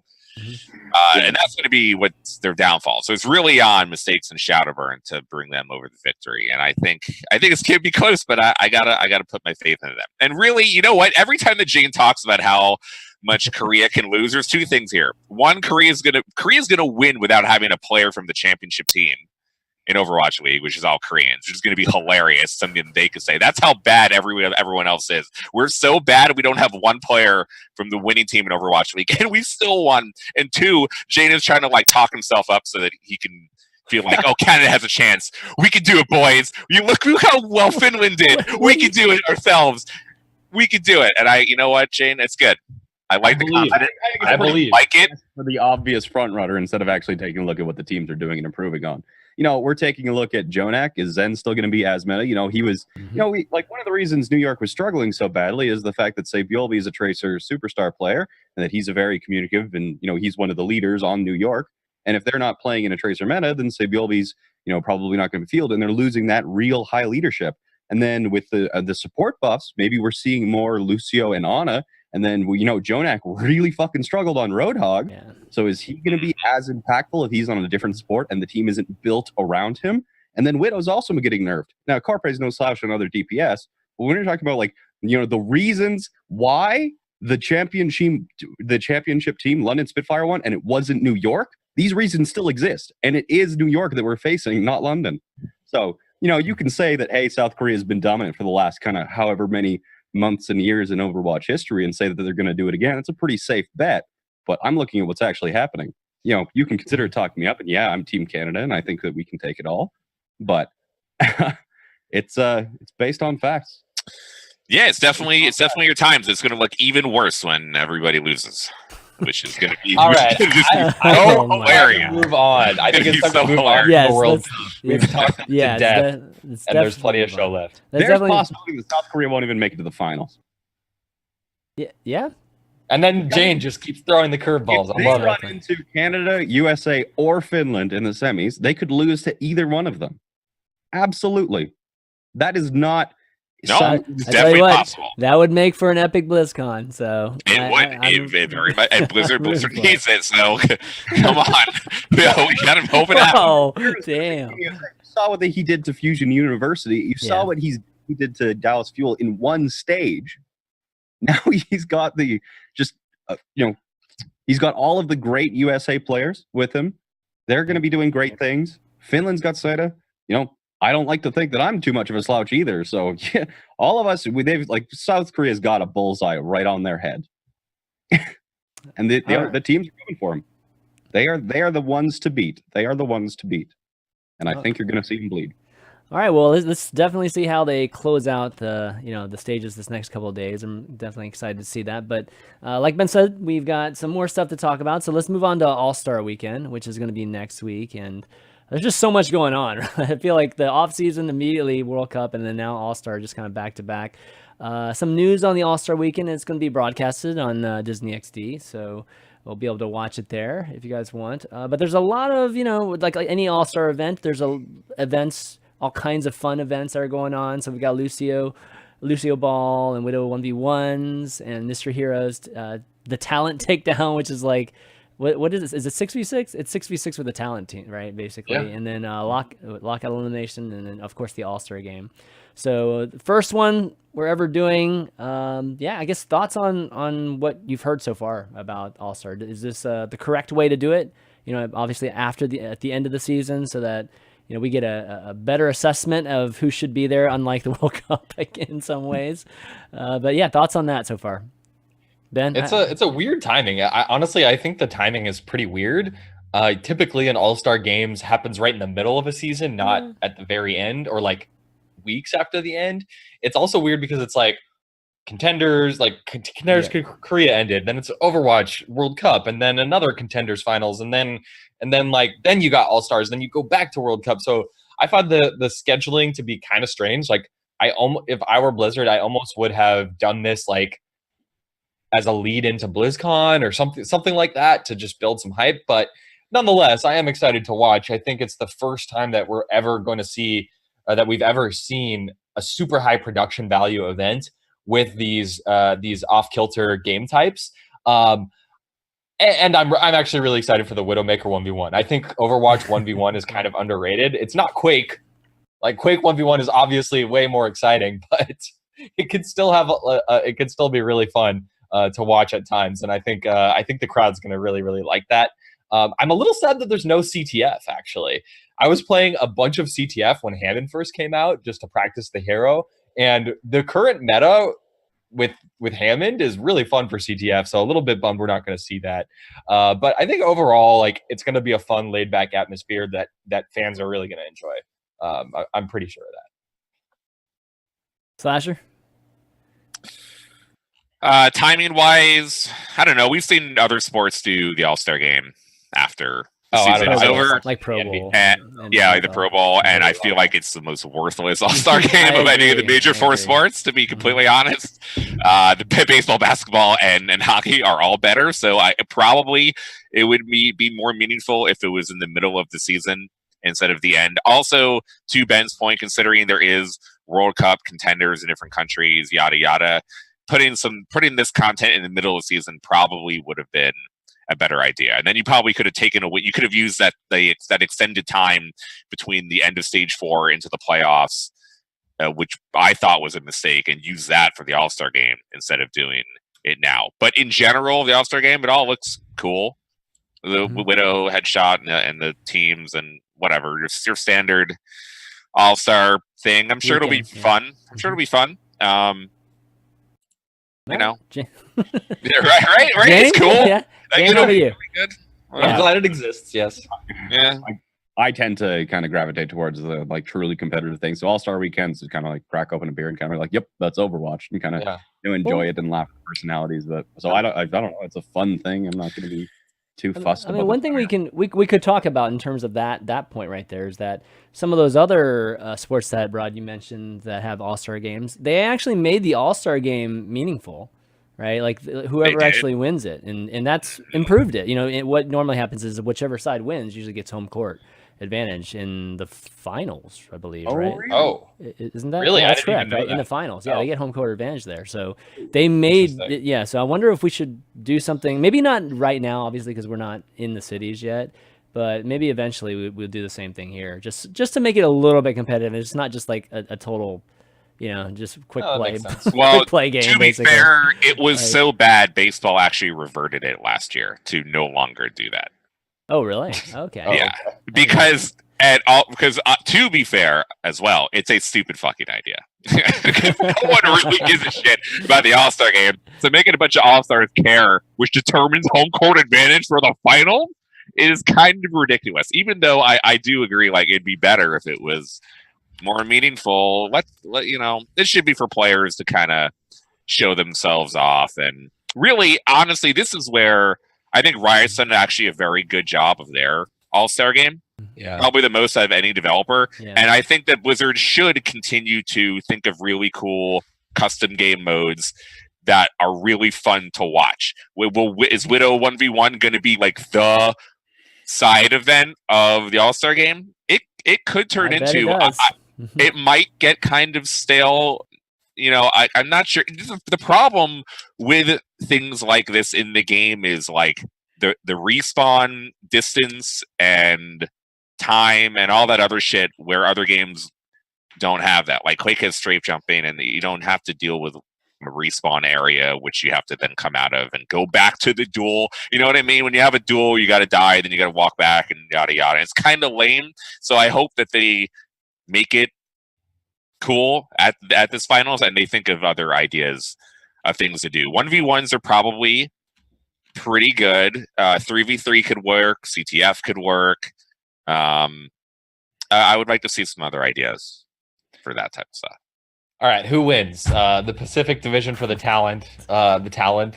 [SPEAKER 3] And that's going to be what's their downfall. So it's really on Mistakes and Shadowburn to bring them over the victory. And I think it's going to be close, but I gotta put my faith into them. And really, you know what? Every time that Jayne talks about how much Korea can lose, there's 2 things here. One, Korea's gonna win without having a player from the championship team in Overwatch League, which is all Koreans, which is going to be hilarious. Something they could say. That's how bad everyone else is. We're so bad we don't have one player from the winning team in Overwatch League, and we still won. And 2, Jayne is trying to talk himself up so that he can feel like, oh, Canada has a chance. We can do it, boys. Look how well Finland did. We can do it ourselves. We can do it. And you know what, Jayne? It's good. I like the confidence. I believe it
[SPEAKER 4] for the obvious front runner instead of actually taking a look at what the teams are doing and improving on. We're taking a look at Jonak. Is Zen still going to be as meta? He was, one of the reasons New York was struggling so badly is the fact that Seagull is a Tracer superstar player and that he's a very communicative and, he's one of the leaders on New York. And if they're not playing in a Tracer meta, then Seagull's, probably not going to be fielded, and they're losing that real high leadership. And then with the support buffs, maybe we're seeing more Lucio and Ana. And then, Jonak really fucking struggled on Roadhog. Yeah. So is he going to be as impactful if he's on a different sport and the team isn't built around him? And then Widow's also getting nerfed. Now, Carpe's no slouch on other DPS. But when you're talking about, the reasons why the championship team, London Spitfire, won, and it wasn't New York, these reasons still exist. And it is New York that we're facing, not London. So, you can say that, hey, South Korea has been dominant for the last kind of however many months and years in Overwatch history and say that they're going to do it again. It's a pretty safe bet, but I'm looking at what's actually happening. You can consider talking me up, and yeah, I'm Team Canada, and I think that we can take it all. But it's based on facts.
[SPEAKER 3] Yeah, it's definitely your times. It's going to look even worse when everybody loses, which is going to be
[SPEAKER 2] All right.
[SPEAKER 3] so hilarious.
[SPEAKER 2] Move on. I think it's time to move on to
[SPEAKER 1] Yes,
[SPEAKER 2] the World Cup. We've talked to death, and there's plenty of show left.
[SPEAKER 4] There's a possibility that South Korea won't even make it to the finals.
[SPEAKER 1] Yeah.
[SPEAKER 2] And then Jayne just keeps throwing the curveballs.
[SPEAKER 4] If they run into Canada, USA, or Finland in the semis, they could lose to either one of them. Absolutely. That is not...
[SPEAKER 3] No, it's definitely possible.
[SPEAKER 1] That would make for an epic BlizzCon. So
[SPEAKER 3] it would. It very much. And Blizzard needs it. So come on, we got him hoping out.
[SPEAKER 1] Oh, damn!
[SPEAKER 4] You saw what he did to Fusion University. You saw what he did to Dallas Fuel in one stage. Now he's got he's got all of the great USA players with him. They're going to be doing great things. Finland's got Seda. I don't like to think that I'm too much of a slouch either. So yeah, all of us, they've South Korea's got a bullseye right on their head, and the teams are coming for them. They are the ones to beat. They are the ones to beat, and I think you're going to see them bleed.
[SPEAKER 1] All right, well, let's definitely see how they close out the stages this next couple of days. I'm definitely excited to see that. But like Ben said, we've got some more stuff to talk about. So let's move on to All-Star Weekend, which is going to be next week, and there's just so much going on. I feel like the off season, immediately World Cup, and then now All-Star just kind of back to back. Some news on the All-Star Weekend. It's going to be broadcasted on Disney XD, so we'll be able to watch it there if you guys want. But there's a lot of, like any All-Star event, there's events, all kinds of fun events that are going on. So we got Lucio Ball and Widow 1v1s and Mr. Heroes, the talent takedown, which is like, what is this? Is it 6v6? It's 6v6 with the talent team, right? Basically, yeah. And then lockout elimination, and then of course the All-Star game. So the first one we're ever doing. I guess thoughts on what you've heard so far about All-Star. Is this the correct way to do it? Obviously at the end of the season, so that we get a better assessment of who should be there, unlike the World Cup in some ways. But yeah, thoughts on that so far. Ben?
[SPEAKER 2] It's a weird timing. Honestly, I think the timing is pretty weird. Typically an All-Star games happens right in the middle of a season, not at the very end or like weeks after the end. It's also weird because it's like contenders Korea ended, then it's Overwatch World Cup, and then another contenders finals, and then you got All-Stars, then you go back to World Cup. So I found the scheduling to be kind of strange. Like if I were Blizzard, I almost would have done this like as a lead into BlizzCon or something like that to just build some hype. But nonetheless, I am excited to watch. I think it's the first time that we're ever going to see that we've ever seen a super high production value event with these off-kilter game types. And I'm actually really excited for the Widowmaker 1v1. I think Overwatch 1v1 is kind of underrated. It's not Quake. Like Quake 1v1 is obviously way more exciting, but it could still have it could still be really fun to watch at times. And I think the crowd's going to really, really like that. I'm a little sad that there's no CTF, actually. I was playing a bunch of CTF when Hammond first came out just to practice the hero. And the current meta with Hammond is really fun for CTF. So a little bit bummed we're not going to see that. But I think overall, like, it's going to be a fun, laid-back atmosphere that fans are really going to enjoy. I'm pretty sure of that.
[SPEAKER 1] Slasher?
[SPEAKER 3] Timing wise, I don't know. We've seen other sports do the All-Star game after the season is over,
[SPEAKER 1] like Pro Bowl,
[SPEAKER 3] like the Pro Bowl, and I feel like it's the most worthless All-Star game of any of the major four sports. To be completely honest, the baseball, basketball, and hockey are all better. So it would be more meaningful if it was in the middle of the season instead of the end. Also, to Ben's point, considering there is World Cup contenders in different countries, yada yada. Putting this content in the middle of the season probably would have been a better idea. And then you probably could have taken away, you could have used that extended time between the end of stage 4 into the playoffs, which I thought was a mistake, and use that for the All-Star game instead of doing it now. But in general, the All-Star game, it all looks cool. The Widow headshot and the teams and whatever, your standard All-Star thing. I'm sure it'll be fun. I'm sure it'll be fun. You know, right?
[SPEAKER 1] Jayne?
[SPEAKER 3] It's cool.
[SPEAKER 1] Yeah. Jayne, how are you?
[SPEAKER 3] Good.
[SPEAKER 2] I'm glad it exists. Yes.
[SPEAKER 3] Yeah.
[SPEAKER 4] I tend to kind of gravitate towards the like truly competitive things. So All-Star weekends is kind of like crack open a beer and kind of like, yep, that's Overwatch, and kind of enjoy it and laugh at personalities. But so I don't know. It's a fun thing. I'm not going to be too fussed.
[SPEAKER 1] I mean, one thing we could talk about in terms of that point right there is that some of those other sports that Rod you mentioned that have All-Star games, they actually made the All-Star game meaningful. Right, like whoever actually wins it, and that's improved it. You know, what normally happens is whichever side wins usually gets home court advantage in the finals, I believe. Right?
[SPEAKER 2] Really? Oh,
[SPEAKER 1] isn't that
[SPEAKER 2] really?
[SPEAKER 1] That's correct, right? In the finals, they get home court advantage there. So they made So I wonder if we should do something. Maybe not right now, obviously, because we're not in the cities yet. But maybe eventually we'll do the same thing here, just to make it a little bit competitive. It's not just like a total. Just quick play.
[SPEAKER 3] Well,
[SPEAKER 1] quick play game,
[SPEAKER 3] to be fair, it was so bad, baseball actually reverted it last year to no longer do that.
[SPEAKER 1] Oh, really? Okay.
[SPEAKER 3] Yeah, because to be fair as well, it's a stupid fucking idea. No one really gives a shit about the All-Star game. So making a bunch of All-Stars care, which determines home court advantage for the final, is kind of ridiculous. Even though I do agree, like it'd be better if it was more meaningful. It should be for players to kind of show themselves off. And really, honestly, this is where I think Riot's done actually a very good job of their All-Star game. Yeah, probably the most out of any developer. Yeah. And I think that Blizzard should continue to think of really cool custom game modes that are really fun to watch. Is Widow 1v1 going to be like the side event of the All-Star game? It could turn into it might get kind of stale. I'm not sure. The problem with things like this in the game is like the respawn distance and time and all that other shit where other games don't have that. Like Quake has strafe jumping and you don't have to deal with a respawn area, which you have to then come out of and go back to the duel. You know what I mean? When you have a duel, you got to die, then you got to walk back and yada yada. It's kind of lame. So I hope that they make it cool at this finals and they think of other ideas of things to do. 1v1s are probably pretty good. 3v3 could work. CTF could work. I would like to see some other ideas for that type of stuff.
[SPEAKER 2] All right, who wins? The Pacific Division for the talent. The talent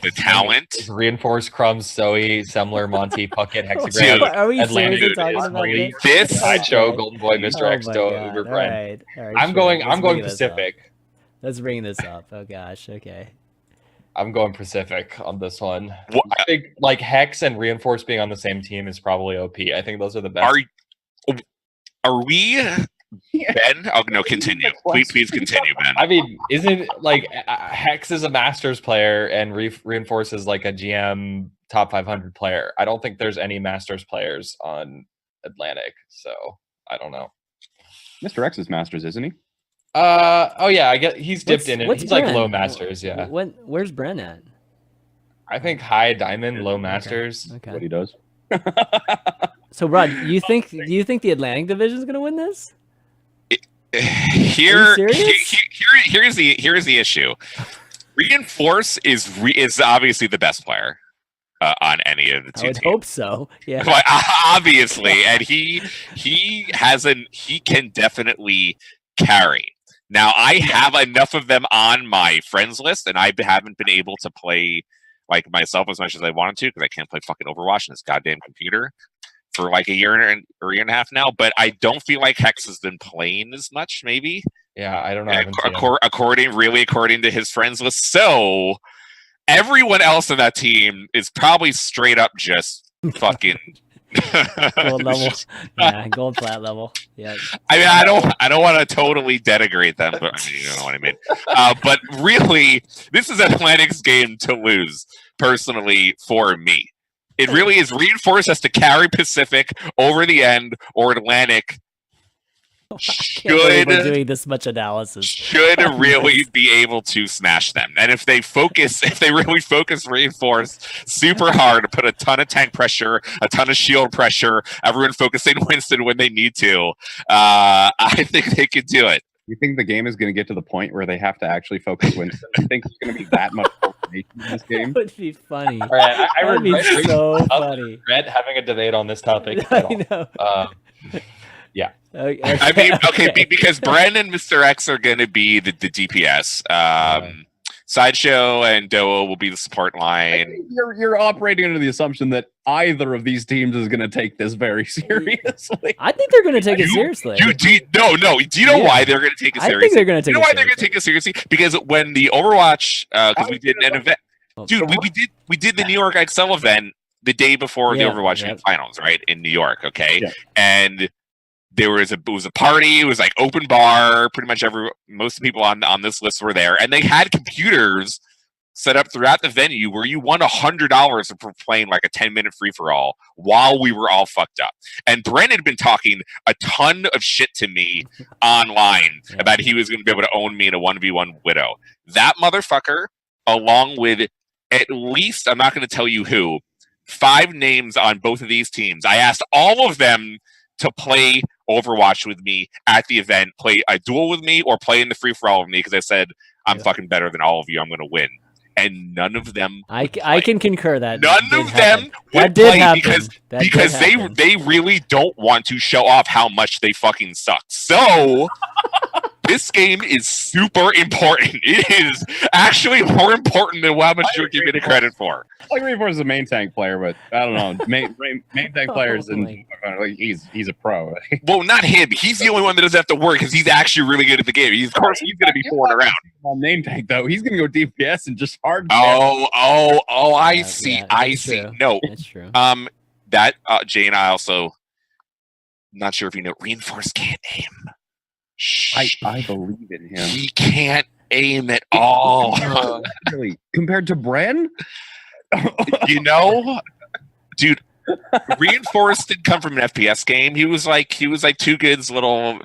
[SPEAKER 2] is Reinforced, Crumbs, Zoe, Semmler, Monty, Puckett, Hexagram,
[SPEAKER 1] Are we seriously talking about
[SPEAKER 2] this? Sideshow, Golden Boy, Mr. X, Uber Friend. All right, I'm going Pacific.
[SPEAKER 1] Let's bring this up. Oh gosh, okay.
[SPEAKER 2] I'm going Pacific on this one. I think like Hex and Reinforced being on the same team is probably OP. I think those are the best.
[SPEAKER 3] Are we? Ben? Oh no, continue. Please continue, Ben.
[SPEAKER 2] I mean, isn't like Hex is a Masters player and Reinforce is like a GM top 500 player. I don't think there's any Masters players on Atlantic, so I don't know.
[SPEAKER 4] Mr. X is Masters, isn't he?
[SPEAKER 2] Oh yeah, I get he's dipped in it. He's like low Masters, yeah.
[SPEAKER 1] Where's Bren at?
[SPEAKER 2] I think high Diamond, low Masters.
[SPEAKER 1] Okay.
[SPEAKER 4] What he does.
[SPEAKER 1] So Rod, do you think the Atlantic Division is going to win this?
[SPEAKER 3] Here's the issue. Reinforce is obviously the best player on any of the two teams.
[SPEAKER 1] I would hope so. Yeah.
[SPEAKER 3] But obviously, and he can definitely carry. Now I have enough of them on my friends list, and I haven't been able to play like myself as much as I wanted to because I can't play fucking Overwatch on this goddamn computer for like a year and a half now. But I don't feel like Hex has been playing as much. Maybe.
[SPEAKER 2] Yeah, I don't know.
[SPEAKER 3] According to his friends list, so everyone else on that team is probably straight up just fucking.
[SPEAKER 1] Gold level, yeah, gold plat level. Yeah.
[SPEAKER 3] I mean, I don't want to totally denigrate them, but I mean, you know what I mean. But really, this is Atlantic's game to lose. Personally, for me, it really is. Reinforce has to carry Pacific over the end, or Atlantic
[SPEAKER 1] we're doing this much analysis.
[SPEAKER 3] Should really be able to smash them. And if they really focus Reinforce super hard, put a ton of tank pressure, a ton of shield pressure, everyone focusing Winston when they need to, I think they could do it.
[SPEAKER 4] You think the game is going to get to the point where they have to actually focus Winston? I think it's going to be that much focus information in this game.
[SPEAKER 1] That would be funny.
[SPEAKER 2] All right, I
[SPEAKER 1] That would be
[SPEAKER 2] regret
[SPEAKER 1] so funny.
[SPEAKER 2] having a debate on this topic
[SPEAKER 1] I
[SPEAKER 2] at all.
[SPEAKER 1] know.
[SPEAKER 2] Yeah.
[SPEAKER 1] Okay,
[SPEAKER 3] I mean, okay, because Brandon and Mr. X are going to be the DPS. Sideshow and Doa will be the support line.
[SPEAKER 4] You're operating under the assumption that either of these teams is going to take this very seriously.
[SPEAKER 1] I think they're going to take it seriously.
[SPEAKER 3] No. Do you know why they're going to take it seriously?
[SPEAKER 1] I think they're going to take
[SPEAKER 3] you know why they're going to take it seriously? Because when the Overwatch, because we did an event, dude, we did the New York XL event the day before the Overwatch finals, right, in New York. Okay, and it was a party. It was like open bar. Pretty much most of the people on this list were there, and they had computers set up throughout the venue where you won $100 for playing like a 10-minute free for all while we were all fucked up. And Brandon had been talking a ton of shit to me online about he was going to be able to own me in a 1v1 Widow. That motherfucker, along with at least, I'm not going to tell you who, 5 names on both of these teams. I asked all of them to play Overwatch with me at the event, play a duel with me, or play in the free-for-all with me, because I said, I'm fucking better than all of you, I'm going to win. And none of them
[SPEAKER 1] I can concur that.
[SPEAKER 3] None of them would play because they really don't want to show off how much they fucking suck. So this game is super important. It is actually more important than how much you're giving it credit for.
[SPEAKER 4] Like Reinforce is a main tank player, but I don't know. Main tank players, and he's a pro.
[SPEAKER 3] Well, not him. He's the only one that doesn't have to work because he's actually really good at the game. Of course, he's going to be forward around.
[SPEAKER 4] Main tank though, he's going to go DPS and just hard.
[SPEAKER 3] I see.
[SPEAKER 1] Yeah,
[SPEAKER 3] I see.
[SPEAKER 1] True.
[SPEAKER 3] No,
[SPEAKER 1] that's true.
[SPEAKER 3] That Jayne, I also not sure if you know. Reinforce can't aim.
[SPEAKER 4] I believe in him.
[SPEAKER 3] He can't aim at all.
[SPEAKER 4] Really, compared to Bren,
[SPEAKER 3] you know, dude. Reinforced didn't come from an FPS game. He was like 2Good's little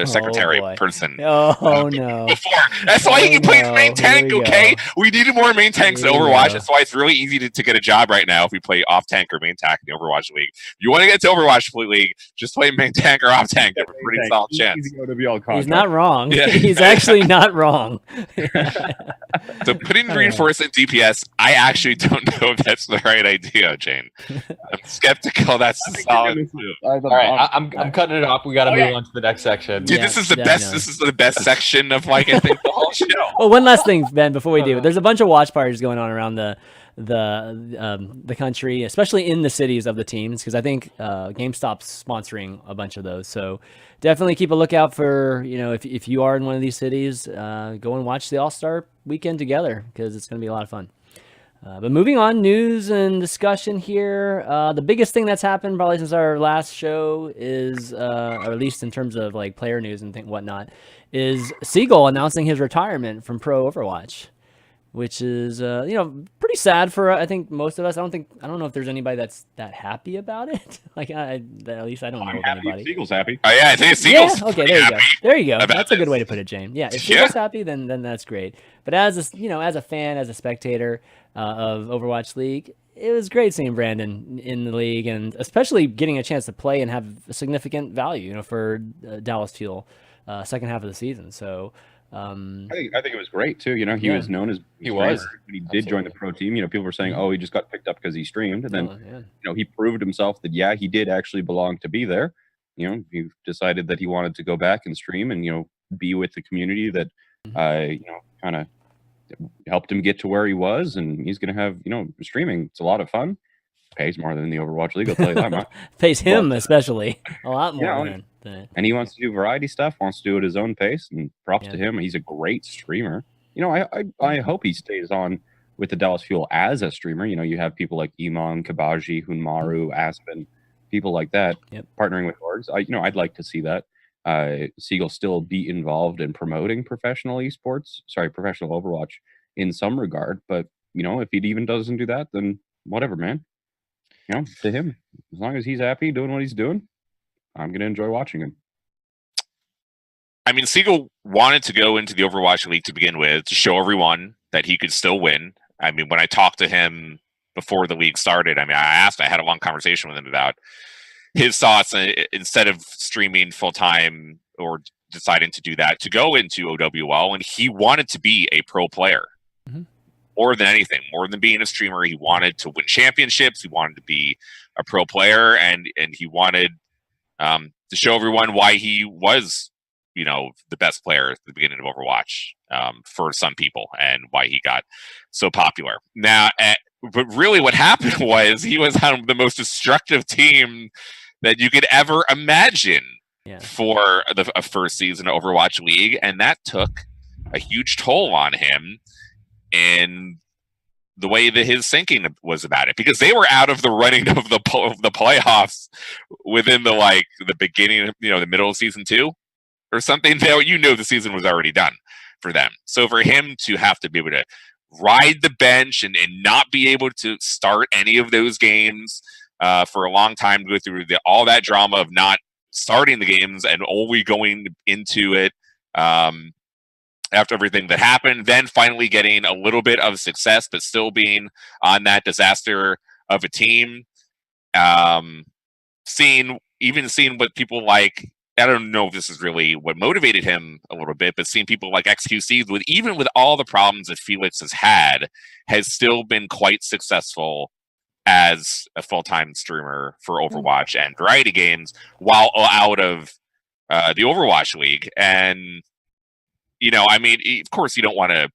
[SPEAKER 3] secretary person.
[SPEAKER 1] Oh no!
[SPEAKER 3] Before. That's why he plays main tank. Okay, we needed more main tanks in Overwatch. That's why it's really easy to get a job right now if we play off tank or main tank in the Overwatch League. If you want to get to Overwatch League, just play main tank or off tank. You have a pretty solid chance.
[SPEAKER 1] He's not wrong.
[SPEAKER 3] Yeah.
[SPEAKER 1] He's actually not wrong.
[SPEAKER 3] So putting Reinforce in DPS, I actually don't know if that's the right idea, Jayne. I'm skeptical. That's solid.
[SPEAKER 2] All right, I'm cutting it off. We got to move on to the next section.
[SPEAKER 3] Dude, this is the best. This is the best section of I think the whole show.
[SPEAKER 1] Well, one last thing, Ben, before we do, there's a bunch of watch parties going on around the country, especially in the cities of the teams, because I think GameStop's sponsoring a bunch of those. So definitely keep a lookout for, if you are in one of these cities, go and watch the All-Star weekend together, because it's going to be a lot of fun. But moving on, news and discussion here. The biggest thing that's happened probably since our last show is, or at least in terms of like player news and whatnot, is Seagull announcing his retirement from Pro Overwatch, which is pretty sad for I think most of us. I don't know if there's anybody that's that happy about it. Like at least I don't know of anybody.
[SPEAKER 4] Seagull's happy.
[SPEAKER 3] Oh yeah, I think Seagull's
[SPEAKER 1] okay, there you go. There you go. That's a good way to
[SPEAKER 3] this.
[SPEAKER 1] put it, Jayne. Yeah, if Seagull's happy, then that's great. But as a fan, as a spectator of Overwatch League, it was great seeing Brandon in the league, and especially getting a chance to play and have a significant value, for Dallas Fuel second half of the season. So.
[SPEAKER 4] I think it was great too. He was known as
[SPEAKER 2] he was
[SPEAKER 4] when he did join the pro team. People were saying, "Oh, he just got picked up because he streamed," and then he proved himself that he did actually belong to be there. He decided that he wanted to go back and stream and be with the community that kind of helped him get to where he was, and he's gonna have streaming. It's a lot of fun. Pays more than the Overwatch League. I'll tell you that much.
[SPEAKER 1] Pays him especially a lot more than.
[SPEAKER 4] And he wants to do variety stuff, wants to do it at his own pace, and props to him. He's a great streamer. I hope he stays on with the Dallas Fuel as a streamer. You have people like Iman, Kabaji, Hunmaru, Aspen, people like that partnering with orgs. I'd like to see that. Seagull still be involved in promoting professional Overwatch in some regard. But, if he even doesn't do that, then whatever, man. To him, as long as he's happy doing what he's doing, I'm going to enjoy watching him.
[SPEAKER 3] I mean, Seagull wanted to go into the Overwatch League to begin with to show everyone that he could still win. I mean, when I talked to him before the league started, I had a long conversation with him about his thoughts instead of streaming full time or deciding to do that, to go into OWL, and he wanted to be a pro player. more than anything, more than being a streamer. He wanted to win championships. He wanted to be a pro player, and he wanted to show everyone why he was, the best player at the beginning of Overwatch for some people, and why he got so popular. Now, but really, what happened was he was on the most destructive team that you could ever imagine for a first season of Overwatch League, and that took a huge toll on him in the way that his thinking was about it, because they were out of the running of the playoffs within the beginning, the middle of season 2 or something. The season was already done for them. So for him to have to be able to ride the bench and not be able to start any of those games for a long time, go through all that drama of not starting the games and only going into it after everything that happened, then finally getting a little bit of success, but still being on that disaster of a team. Seeing what people like, I don't know if this is really what motivated him a little bit, but seeing people like XQC, with all the problems that Felix has had, has still been quite successful as a full-time streamer for Overwatch and variety games while out of the Overwatch League. And of course, you don't want to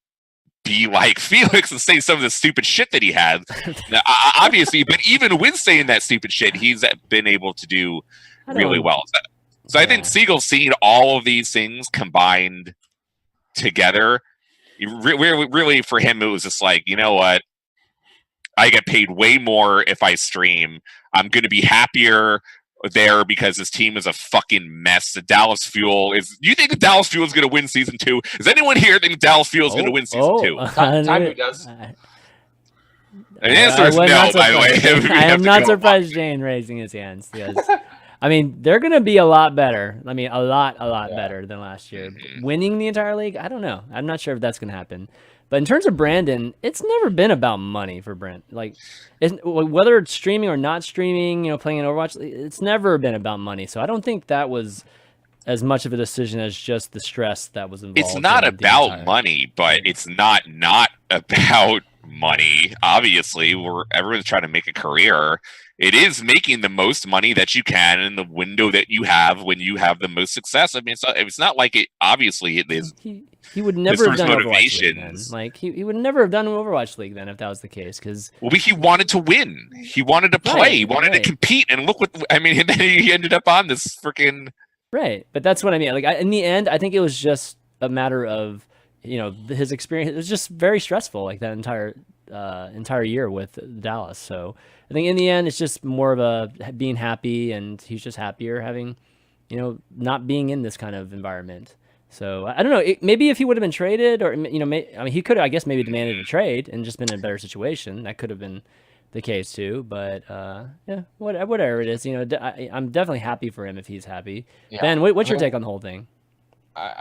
[SPEAKER 3] be like Felix and say some of the stupid shit that he had, obviously. But even with saying that stupid shit, he's been able to do really well. So I think Seagull, seeing all of these things combined together, really for him, it was just like, you know what? I get paid way more if I stream. I'm going to be happier there because his team is a fucking mess. The Dallas Fuel is. Do you think the Dallas Fuel is going to win season 2? Does anyone here think Dallas Fuel is going to win season 2?
[SPEAKER 2] Time does.
[SPEAKER 3] The answer is no, by the way.
[SPEAKER 1] I am not surprised Jayne raising his hands, because they're going to be a lot better. A lot better than last year. Winning the entire league, I don't know. I'm not sure if that's going to happen. But in terms of Brandon, it's never been about money for Brent. Whether it's streaming or not streaming, playing in Overwatch, it's never been about money. So I don't think that was as much of a decision as just the stress that was involved.
[SPEAKER 3] It's not about money, but it's not about money. Obviously, everyone's trying to make a career. It is making the most money that you can in the window that you have when you have the most success. It's not like it. Obviously, it is.
[SPEAKER 1] He would never have done Overwatch League then. He would never have done an Overwatch League then if that was the case.
[SPEAKER 3] But he wanted to win. He wanted to play. He wanted to compete. And look and then he ended up on this freaking.
[SPEAKER 1] Right, but that's what I mean. In the end, I think it was just a matter of his experience. It was just very stressful, that entire year with Dallas. So I think in the end, it's just more of a being happy, and he's just happier having, not being in this kind of environment. So I don't know. Maybe if he would have been traded, or he could have, I guess, maybe demanded a trade and just been in a better situation. That could have been the case too. But whatever it is, I'm definitely happy for him if he's happy. Yeah. Ben, what's your take on the whole thing?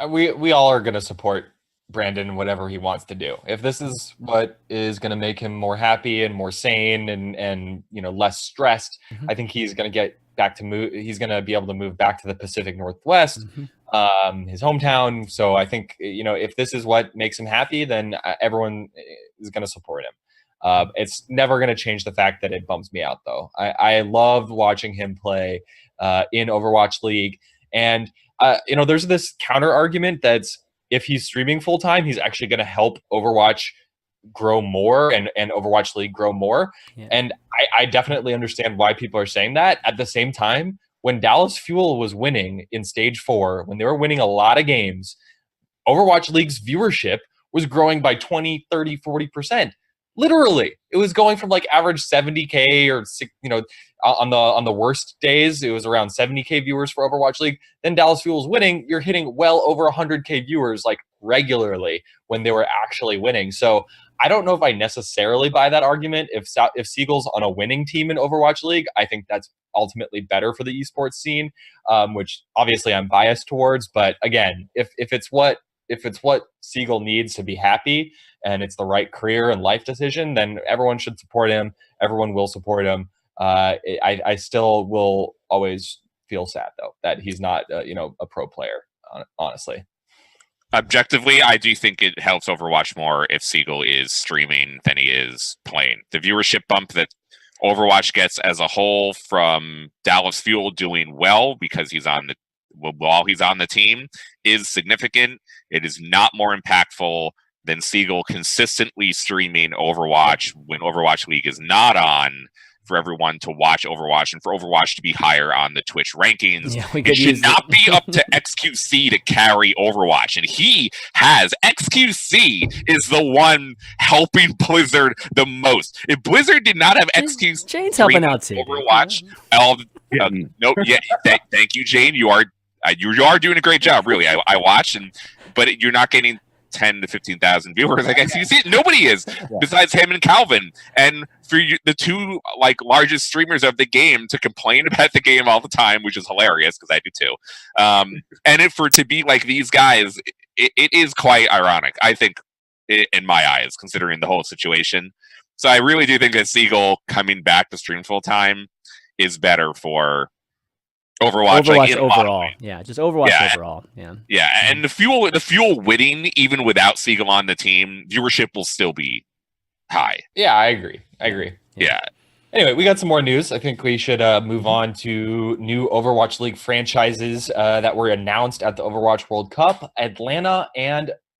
[SPEAKER 2] We all are going to support Brandon whatever he wants to do. If this is what is going to make him more happy and more sane and less stressed, I think he's going to get back to move. He's going to be able to move back to the Pacific Northwest, his hometown. So I think if this is what makes him happy, then everyone is going to support him. It's never going to change the fact that it bums me out, though. I loved watching him play in Overwatch League, and there's this counter argument that's, if he's streaming full time, he's actually going to help Overwatch grow more and Overwatch League grow more. Yeah. And I definitely understand why people are saying that. At the same time, when Dallas Fuel was winning in stage 4, when they were winning a lot of games, Overwatch League's viewership was growing by 20, 30, 40%. Literally, it was going from average 70K or on the worst days, it was around 70K viewers for Overwatch League. Then Dallas Fuel's winning, you're hitting well over 100K viewers regularly when they were actually winning. So I don't know if I necessarily buy that argument. If Seagull's on a winning team in Overwatch League, I think that's ultimately better for the esports scene, which obviously I'm biased towards. But again, if it's what Seagull needs to be happy and it's the right career and life decision, then everyone should support him. Everyone will support him. I still will always feel sad, though, that he's not, a pro player, honestly.
[SPEAKER 3] Objectively, I do think it helps Overwatch more if Seagull is streaming than he is playing. The viewership bump that Overwatch gets as a whole from Dallas Fuel doing well because he's on the while he's on the team is significant. It is not more impactful than Seagull consistently streaming Overwatch when Overwatch League is not on for everyone to watch Overwatch and for Overwatch to be higher on the Twitch rankings.
[SPEAKER 1] Yeah,
[SPEAKER 3] it should not be up to XQC to carry Overwatch. And he has, XQC is the one helping Blizzard the most. If Blizzard did not have XQC
[SPEAKER 1] Jayne's helping out too.
[SPEAKER 3] Overwatch, thank you, Jayne. You are doing a great job, really. I watched, but you're not getting 10 to 15,000 viewers. I guess you see it. Nobody is besides him and Calvin. And for the two largest streamers of the game to complain about the game all the time, which is hilarious because I do too. And for it to be like these guys, it is quite ironic, I think, in my eyes, considering the whole situation. So I really do think that Seagull coming back to stream full time is better for Overwatch
[SPEAKER 1] overall. Yeah, just Overwatch overall. Yeah.
[SPEAKER 3] Yeah, and the fuel winning, even without Seagull on the team, viewership will still be high.
[SPEAKER 2] Yeah, I agree.
[SPEAKER 3] Yeah.
[SPEAKER 2] Anyway, we got some more news. I think we should move on to new Overwatch League franchises that were announced at the Overwatch World Cup. Atlanta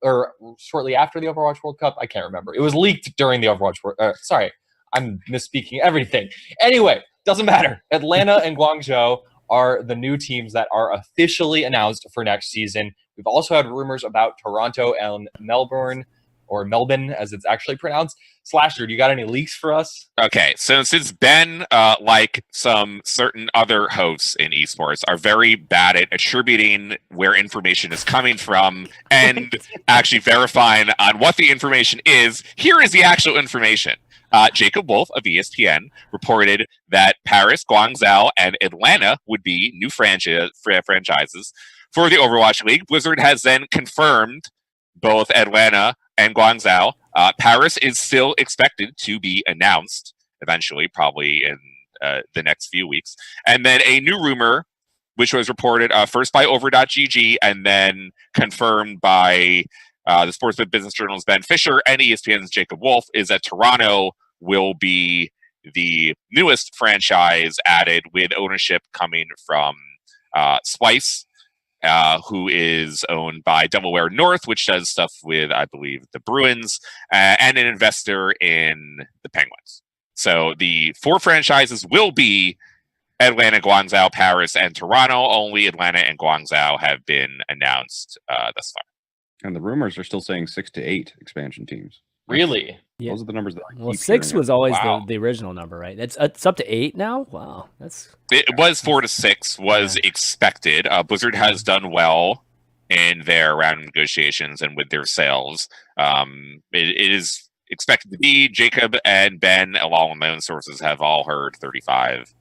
[SPEAKER 2] or shortly after the Overwatch World Cup. I can't remember. It was leaked during the Overwatch World sorry, I'm misspeaking everything. Anyway, doesn't matter. Atlanta and Guangzhou are the new teams that are officially announced for next season. We've also had rumors about Toronto and Melbourne, or Melbourne as it's actually pronounced. Slasher, do you got any leaks for us?
[SPEAKER 3] Okay, so since Ben, like some certain other hosts in esports, are very bad at attributing where information is coming from and actually verifying on what the information is, here is the actual information. Jacob Wolf of ESPN reported that Paris, Guangzhou, and Atlanta would be new franchises for the Overwatch League. Blizzard has then confirmed both Atlanta and Guangzhou. Paris is still expected to be announced eventually, probably in the next few weeks. And then a new rumor, which was reported first by Over.gg and then confirmed by the Sports Business Journal's Ben Fisher and ESPN's Jacob Wolf, is that Toronto will be the newest franchise added, with ownership coming from Splice, who is owned by Delaware North, which does stuff with, I believe, the Bruins, and an investor in the Penguins. So the 4 franchises will be Atlanta, Guangzhou, Paris, and Toronto. Only Atlanta and Guangzhou have been announced thus far.
[SPEAKER 4] And the rumors are still saying 6 to 8 expansion teams.
[SPEAKER 2] Really?
[SPEAKER 1] Yeah.
[SPEAKER 4] Those are the numbers that I keep
[SPEAKER 1] 6
[SPEAKER 4] hearing.
[SPEAKER 1] was always
[SPEAKER 2] Wow.
[SPEAKER 1] the original number, right? It's up to 8 now. Wow,
[SPEAKER 3] It was 4 to 6 was expected. Blizzard has done well in their round of negotiations and with their sales. It is expected to be. Jacob and Ben, along with my own sources, have all heard 35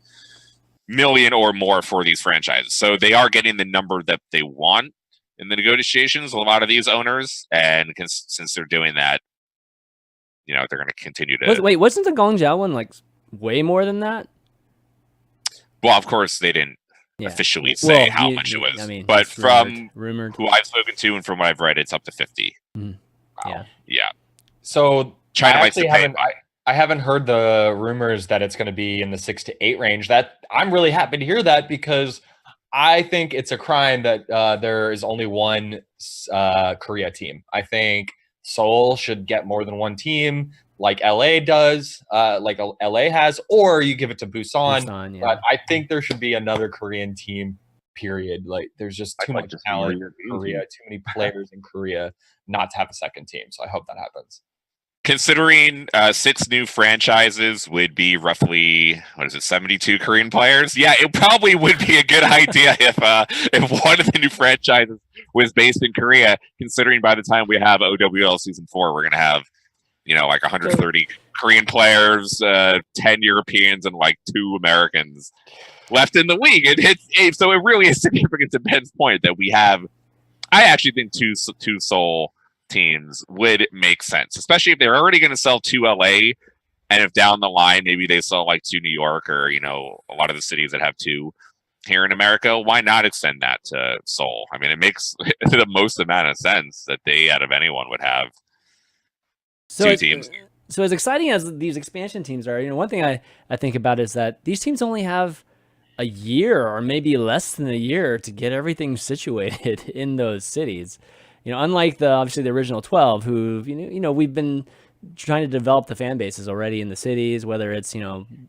[SPEAKER 3] million or more for these franchises. So they are getting the number that they want in the negotiations, a lot of these owners, and since they're doing that, they're going to continue to.
[SPEAKER 1] Wait, wasn't the Guangzhou one like way more than that?
[SPEAKER 3] Well, of course they didn't officially say how much it was, but from
[SPEAKER 1] rumored.
[SPEAKER 3] who I've spoken to and from what I've read, it's up to 50.
[SPEAKER 1] Mm.
[SPEAKER 2] Wow.
[SPEAKER 3] Yeah.
[SPEAKER 2] So
[SPEAKER 3] China
[SPEAKER 2] I
[SPEAKER 3] might
[SPEAKER 2] actually
[SPEAKER 3] say
[SPEAKER 2] I haven't heard the rumors that it's going to be in the 6 to 8 range. That I'm really happy to hear that, because I think it's a crime that there is only one Korea team. I think Seoul should get more than one team, like LA does, like LA has, or you give it to Busan.
[SPEAKER 1] Yeah.
[SPEAKER 2] But I think there should be another Korean team, period. Like, there's just too much talent in Korea, too many players in Korea not to have a second team. So I hope that happens.
[SPEAKER 3] Considering 6 new franchises would be roughly 72 Korean players. Yeah, it probably would be a good idea if one of the new franchises was based in Korea. Considering by the time we have OWL Season 4, we're going to have like 130 Korean players, 10 Europeans, and like 2 Americans left in the league. So it really is significant to Ben's point that we have. I actually think two Seoul teams would make sense, especially if they're already going to sell 2 LA, and if down the line maybe they sell like 2 New York, or a lot of the cities that have 2. here in America, why not extend that to Seoul? I mean, it makes the most amount of sense that they, out of anyone, would have two teams.
[SPEAKER 1] So as exciting as these expansion teams are, one thing I think about is that these teams only have a year or maybe less than a year to get everything situated in those cities. Unlike obviously the original 12, who we've been trying to develop the fan bases already in the cities, whether it's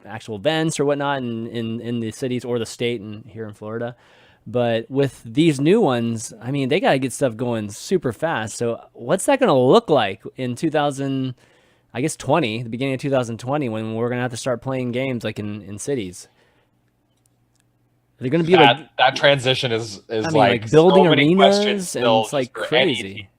[SPEAKER 1] actual events or whatnot in the cities or the state and here in Florida. But with these new ones, I mean, they got to get stuff going super fast. So what's that going to look like in 2020, the beginning of 2020, when we're going to have to start playing games like in cities? They're going to be
[SPEAKER 2] that transition is like
[SPEAKER 1] building
[SPEAKER 2] so
[SPEAKER 1] arenas, and it's like crazy.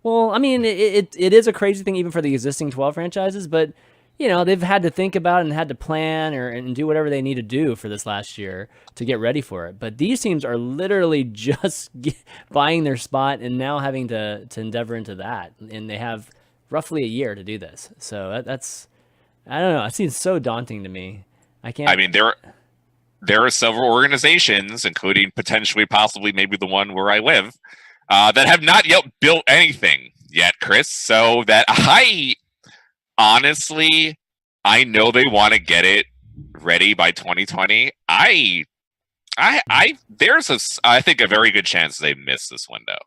[SPEAKER 1] Well, I mean, it is a crazy thing even for the existing 12 franchises, but they've had to think about it and had to plan and do whatever they need to do for this last year to get ready for it. But these teams are literally just buying their spot and now having to endeavor into that, and they have roughly a year to do this. So that's, I don't know, it seems so daunting to me. I mean,
[SPEAKER 3] there are several organizations, including potentially, possibly, maybe the one where I live, that have not yet built anything yet, Chris. So that honestly, I know they want to get it ready by 2020. There's I think a very good chance they miss this window.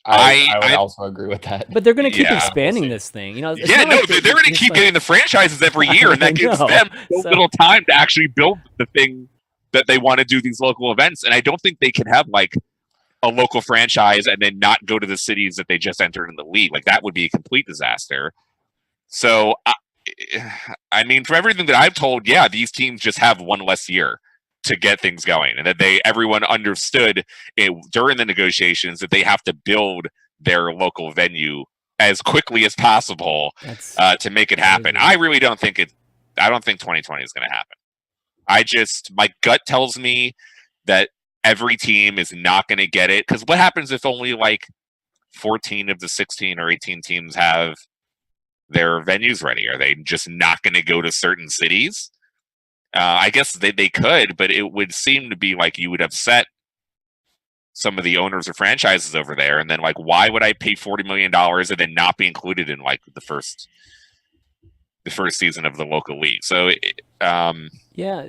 [SPEAKER 2] I would also agree with that.
[SPEAKER 1] But they're going to keep expanding this thing.
[SPEAKER 3] They're going to keep getting the franchises every year, and that gives them so little time to actually build the thing that they want to do, these local events. And I don't think they can have like a local franchise and then not go to the cities that they just entered in the league. Like, that would be a complete disaster. So, I mean, from everything that I've told, yeah, these teams just have one less year to get things going, and that everyone understood during the negotiations that they have to build their local venue as quickly as possible to make it happen. I really don't think I don't think 2020 is going to happen. My gut tells me that every team is not going to get it, because what happens if only like 14 of the 16 or 18 teams have their venues ready? Are they just not going to go to certain cities? I guess they could, but it would seem to be like you would upset some of the owners of franchises over there. And then, like, why would I pay $40 million and then not be included in like the first season of the local league? So,
[SPEAKER 1] yeah,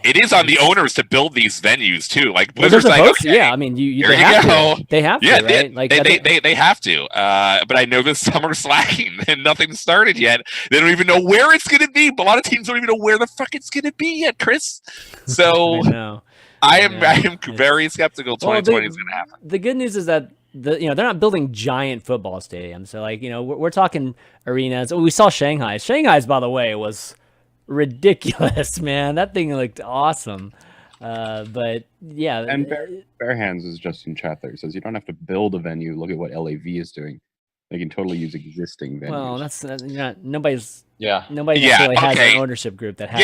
[SPEAKER 3] it is on the owners to build these venues too. Like, Blizzard's like, okay,
[SPEAKER 1] yeah, I mean, they have to. They have to,
[SPEAKER 3] yeah,
[SPEAKER 1] right?
[SPEAKER 3] They have to. But I know this summer's slacking and nothing's started yet. They don't even know where it's going to be. But a lot of teams don't even know where the fuck it's going to be yet, Chris. So I am very skeptical 2020 is going to happen.
[SPEAKER 1] The good news is that they're not building giant football stadiums. So like, we're talking arenas. We saw Shanghai. Shanghai's, by the way, was ridiculous, man. That thing looked awesome. But yeah,
[SPEAKER 4] and Bare Hands is just in chat there. He says you don't have to build a venue. Look at what LAV is doing. They can totally use existing venues.
[SPEAKER 1] Well, that's nobody's
[SPEAKER 3] Nobody
[SPEAKER 1] necessarily has an ownership group that has.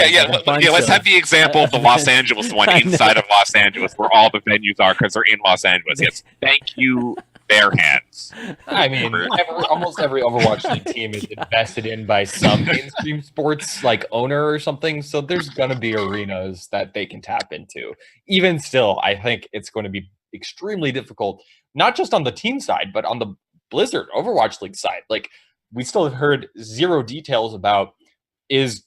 [SPEAKER 3] Let's have the example of the Los Angeles one inside of Los Angeles, where all the venues are, because they're in Los Angeles. Yes, thank you, Bare Hands.
[SPEAKER 2] I mean, almost every Overwatch League team is invested in by some mainstream sports like owner or something. So there's going to be arenas that they can tap into. Even still, I think it's going to be extremely difficult, not just on the team side, but on the Blizzard Overwatch League side. Like, we still have heard zero details about is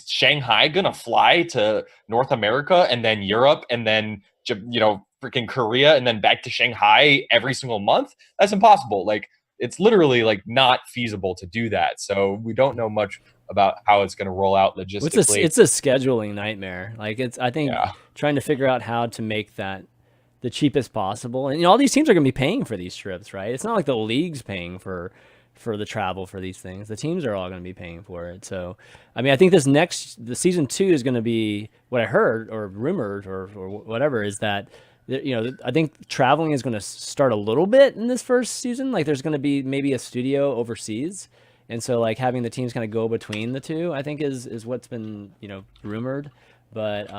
[SPEAKER 2] Shanghai gonna fly to North America and then Europe and then freaking Korea and then back to Shanghai every single month? That's impossible. Like, it's literally like not feasible to do that. So we don't know much about how it's going to roll out logistically.
[SPEAKER 1] It's a scheduling nightmare. Like, I think trying to figure out how to make that the cheapest possible. And all these teams are going to be paying for these trips, right? It's not like the league's paying for the travel for these things. The teams are all going to be paying for it. So, I mean, I think the season 2 is going to be, what I heard or rumored or whatever, is that, I think traveling is going to start a little bit in this first season. Like, there's going to be maybe a studio overseas. And so, like, having the teams kind of go between the two, I think is what's been, rumored. But,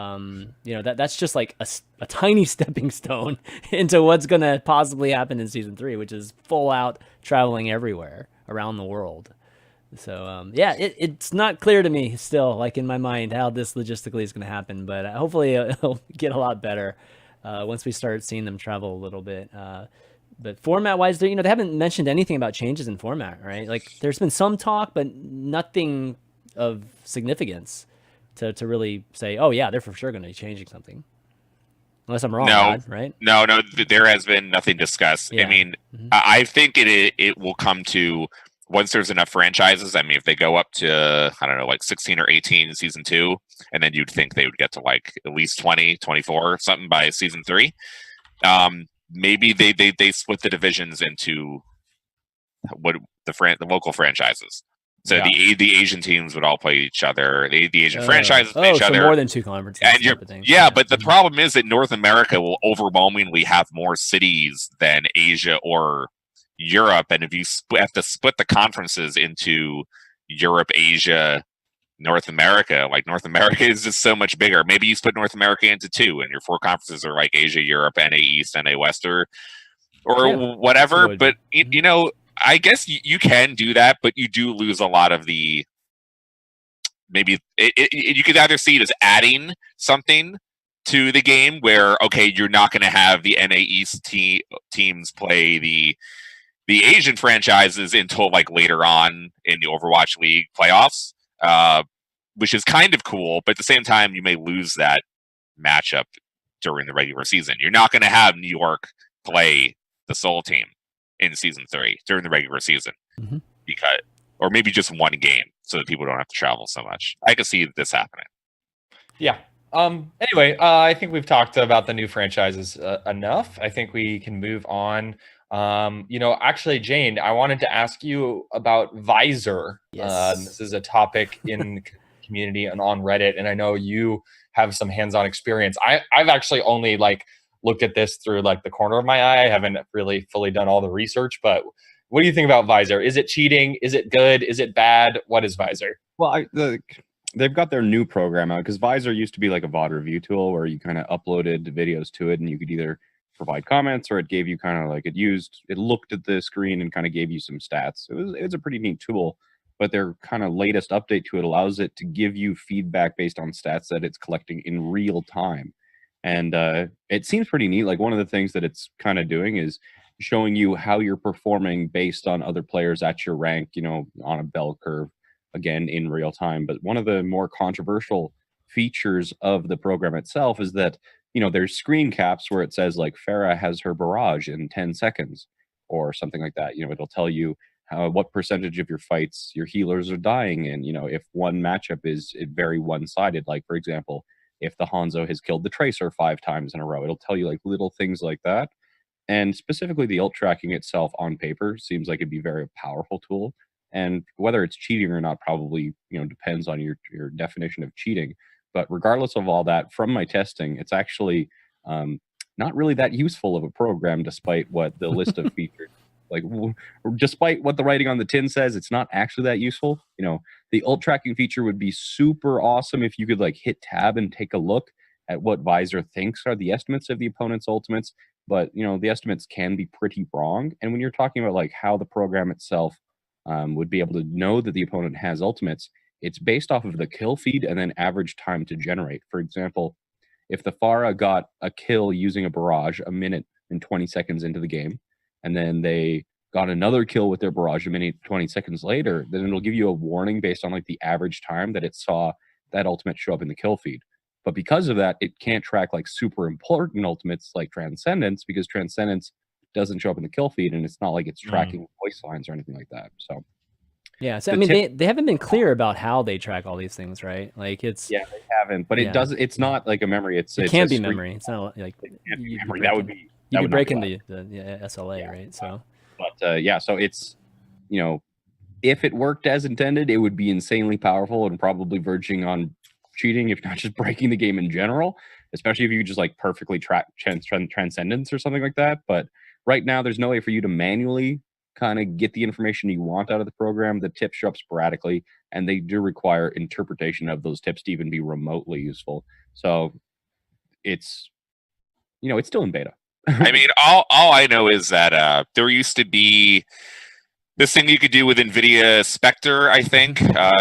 [SPEAKER 1] that's just like a tiny stepping stone into what's going to possibly happen in season 3, which is full out traveling everywhere around the world. So yeah, it's not clear to me still, like in my mind, how this logistically is going to happen. But hopefully it'll get a lot better once we start seeing them travel a little bit. But format-wise, they haven't mentioned anything about changes in format, right? Like there's been some talk, but nothing of significance to really say, oh yeah, they're for sure going to be changing something. Unless I'm wrong, Rod, right?
[SPEAKER 3] No, there has been nothing discussed.
[SPEAKER 1] Yeah.
[SPEAKER 3] I mean, I think it will come to once there's enough franchises. I mean, if they go up to, I don't know, like 16 or 18 in season 2, and then you'd think they would get to like at least 20, 24, something by season 3. Maybe they split the divisions into what the local franchises. So the Asian teams would all play each other. The Asian franchises play each other.
[SPEAKER 1] More than 2 conferences.
[SPEAKER 3] And but the problem is that North America will overwhelmingly have more cities than Asia or Europe. And if you have to split the conferences into Europe, Asia, North America, like North America is just so much bigger. Maybe you split North America into 2, and your 4 conferences are like Asia, Europe, NA East, NA West, or whatever. But I guess you can do that, but you do lose a lot of the. Maybe you could either see it as adding something to the game, where you're not going to have the NA East teams play the Asian franchises until like later on in the Overwatch League playoffs, which is kind of cool. But at the same time, you may lose that matchup during the regular season. You're not going to have New York play the Seoul team in season 3 during the regular season, or maybe just one game so that people don't have to travel so much. I can see this happening.
[SPEAKER 2] Yeah. Anyway, I think we've talked about the new franchises enough. I think we can move on. Actually, Jayne, I wanted to ask you about Visor.
[SPEAKER 1] Yes.
[SPEAKER 2] This is a topic in the community and on Reddit, and I know you have some hands-on experience. I've actually only looked at this through the corner of my eye. I haven't really fully done all the research, but what do you think about Visor? Is it cheating? Is it good? Is it bad? What is Visor?
[SPEAKER 4] Well, they've got their new program out, because Visor used to be like a VOD review tool where you kind of uploaded videos to it, and you could either provide comments, or it gave you kind of it looked at the screen and kind of gave you some stats. It was a pretty neat tool, but their kind of latest update to it allows it to give you feedback based on stats that it's collecting in real time. And it seems pretty neat. Like, one of the things that it's kind of doing is showing you how you're performing based on other players at your rank, on a bell curve, again, in real time. But one of the more controversial features of the program itself is that, there's screen caps where it says Farah has her barrage in 10 seconds or something like that. It'll tell you what percentage of your fights your healers are dying in. If one matchup is very one-sided, like, for example, if the Hanzo has killed the Tracer 5 times in a row, it'll tell you little things like that. And specifically, the ult tracking itself on paper seems like it'd be a very powerful tool. And whether it's cheating or not probably, depends on your definition of cheating. But regardless of all that, from my testing, it's actually not really that useful of a program, despite what the list of features, despite what the writing on the tin says, it's not actually that useful. The ult tracking feature would be super awesome if you could hit tab and take a look at what Visor thinks are the estimates of the opponent's ultimates. But, the estimates can be pretty wrong. And when you're talking about how the program itself would be able to know that the opponent has ultimates, it's based off of the kill feed and then average time to generate. For example, if the Pharah got a kill using a barrage a minute and 20 seconds into the game, and then they got another kill with their barrage a minute 20 seconds later, then it'll give you a warning based on the average time that it saw that ultimate show up in the kill feed. But because of that, it can't track super important ultimates like Transcendence, because Transcendence doesn't show up in the kill feed, and it's not like it's tracking voice lines or anything like that. So
[SPEAKER 1] yeah, so I mean, they haven't been clear about how they track all these things, right? They
[SPEAKER 4] haven't, but it doesn't. It's not like a memory. It
[SPEAKER 1] can't be memory. It's not like
[SPEAKER 4] memory. That would be
[SPEAKER 1] you'd be breaking the SLA, right? So,
[SPEAKER 4] but so it's if it worked as intended, it would be insanely powerful and probably verging on cheating, if not just breaking the game in general. Especially if you just perfectly track Transcendence or something like that. But right now, there's no way for you to manually kind of get the information you want out of the program. The tips show up sporadically, and they do require interpretation of those tips to even be remotely useful. So it's it's still in beta.
[SPEAKER 3] I mean, all I know is that there used to be this thing you could do with NVIDIA Spectre, I think,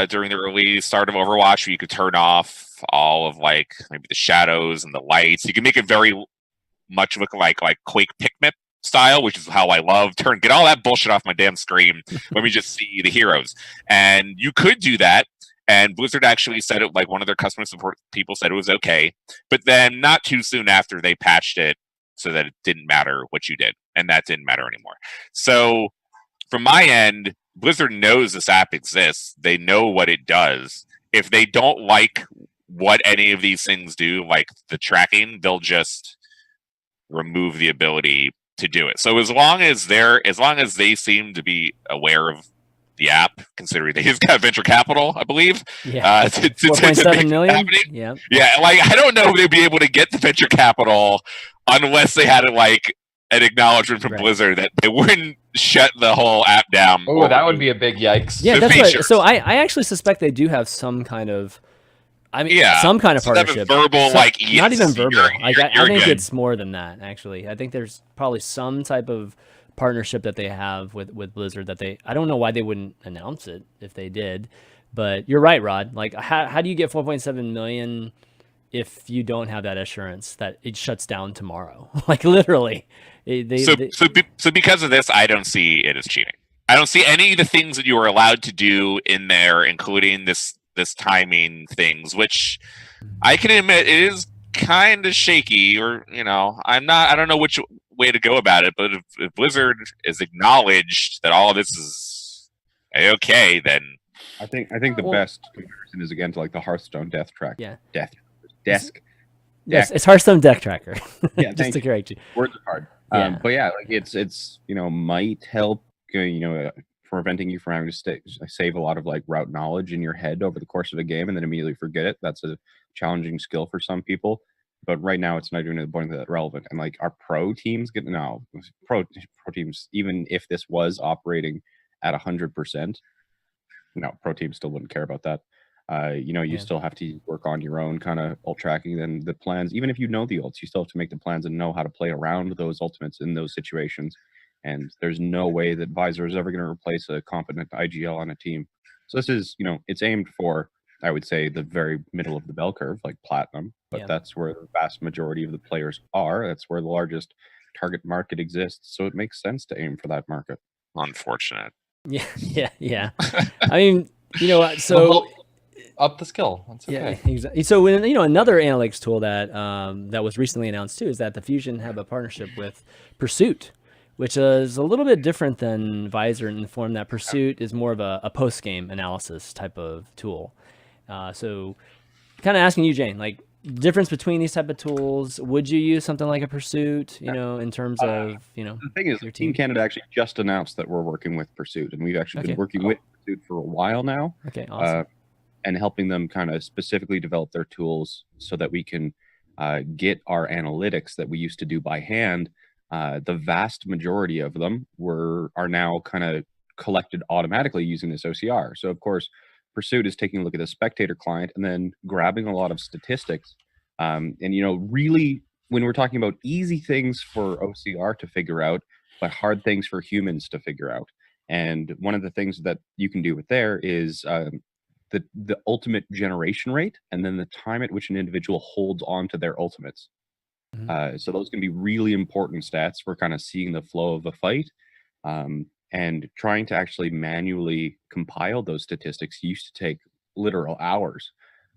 [SPEAKER 3] during the early start of Overwatch, where you could turn off all of like maybe the shadows and the lights. You can make it very much look like Quake Pikmin style, which is how I love. Get all that bullshit off my damn screen when we just see the heroes. And you could do that. And Blizzard actually said it, like one of their customer support people said it was okay. But then not too soon after, they patched it so that it didn't matter what you did. And that didn't matter anymore. So from my end, Blizzard knows this app exists. They know what it does. If they don't like what any of these things do, like the tracking, they'll just remove the ability to do it. So as long as they seem to be aware of the app, considering they've got venture capital, I believe,
[SPEAKER 1] Yeah,
[SPEAKER 3] to
[SPEAKER 1] 4.7 million.
[SPEAKER 3] happening.
[SPEAKER 1] Yeah,
[SPEAKER 3] Yeah, like I don't know if they'd be able to get the venture capital unless they had like an acknowledgement from Blizzard that they wouldn't shut the whole app down.
[SPEAKER 2] Oh, that would be a big yikes.
[SPEAKER 1] Yeah, that's right. So I actually suspect they do have some kind of, some kind of partnership.
[SPEAKER 3] Verbal, yes,
[SPEAKER 1] not even verbal. I think
[SPEAKER 3] good.
[SPEAKER 1] it's more than that. Actually, I think there's probably some type of partnership that they have with Blizzard that I don't know why they wouldn't announce it if they did, but you're right, Rod. Like, how do you get 4.7 million if you don't have that assurance that it shuts down tomorrow? Like literally.
[SPEAKER 3] So because of this, I don't see it as cheating. I don't see any of the things that you are allowed to do in there, including this timing things, which I can admit it is kind of shaky, or I don't know which way to go about it, but if Blizzard is acknowledged that all of this is okay, then
[SPEAKER 4] I think the best comparison is again to like the Hearthstone death track.
[SPEAKER 1] Yeah.
[SPEAKER 4] Desk.
[SPEAKER 1] Yes, it's Hearthstone Deck Tracker.
[SPEAKER 4] Yeah,
[SPEAKER 1] just to correct you.
[SPEAKER 4] Words are hard.
[SPEAKER 1] Yeah.
[SPEAKER 4] But yeah, like it's might help preventing you from having to save a lot of like route knowledge in your head over the course of a game and then immediately forget it. That's a challenging skill for some people. But right now, it's not even to the point that relevant. And like our pro teams pro teams, even if this was operating at 100%, pro teams still wouldn't care about that. You still have to work on your own kind of ult tracking. Then the plans, even if you know the ults, you still have to make the plans and know how to play around those ultimates in those situations. And there's no way that Visor is ever going to replace a competent IGL on a team. So this is, it's aimed for, I would say, the very middle of the bell curve, like platinum. But that's where the vast majority of the players are. That's where the largest target market exists. So it makes sense to aim for that market.
[SPEAKER 3] Unfortunate.
[SPEAKER 1] Yeah. I mean, so
[SPEAKER 2] up the skill. That's okay.
[SPEAKER 1] Yeah, exactly. So another analytics tool that that was recently announced too is that the Fusion have a partnership with Pursuit, which is a little bit different than Visor in the form that Pursuit is more of a post-game analysis type of tool. So kind of asking you, Jayne, like difference between these type of tools, would you use something like a Pursuit, in terms of,
[SPEAKER 4] The thing is, Team Canada actually just announced that we're working with Pursuit, and we've actually been working with Pursuit for a while now.
[SPEAKER 1] Okay, awesome.
[SPEAKER 4] And helping them kind of specifically develop their tools so that we can get our analytics that we used to do by hand. The vast majority of them are now kind of collected automatically using this OCR. So of course, Pursuit is taking a look at the spectator client and then grabbing a lot of statistics. And really, when we're talking about easy things for OCR to figure out, but hard things for humans to figure out. And one of the things that you can do with there is the ultimate generation rate, and then the time at which an individual holds on to their ultimates. So those can be really important stats for kind of seeing the flow of a fight. And trying to actually manually compile those statistics used to take literal hours.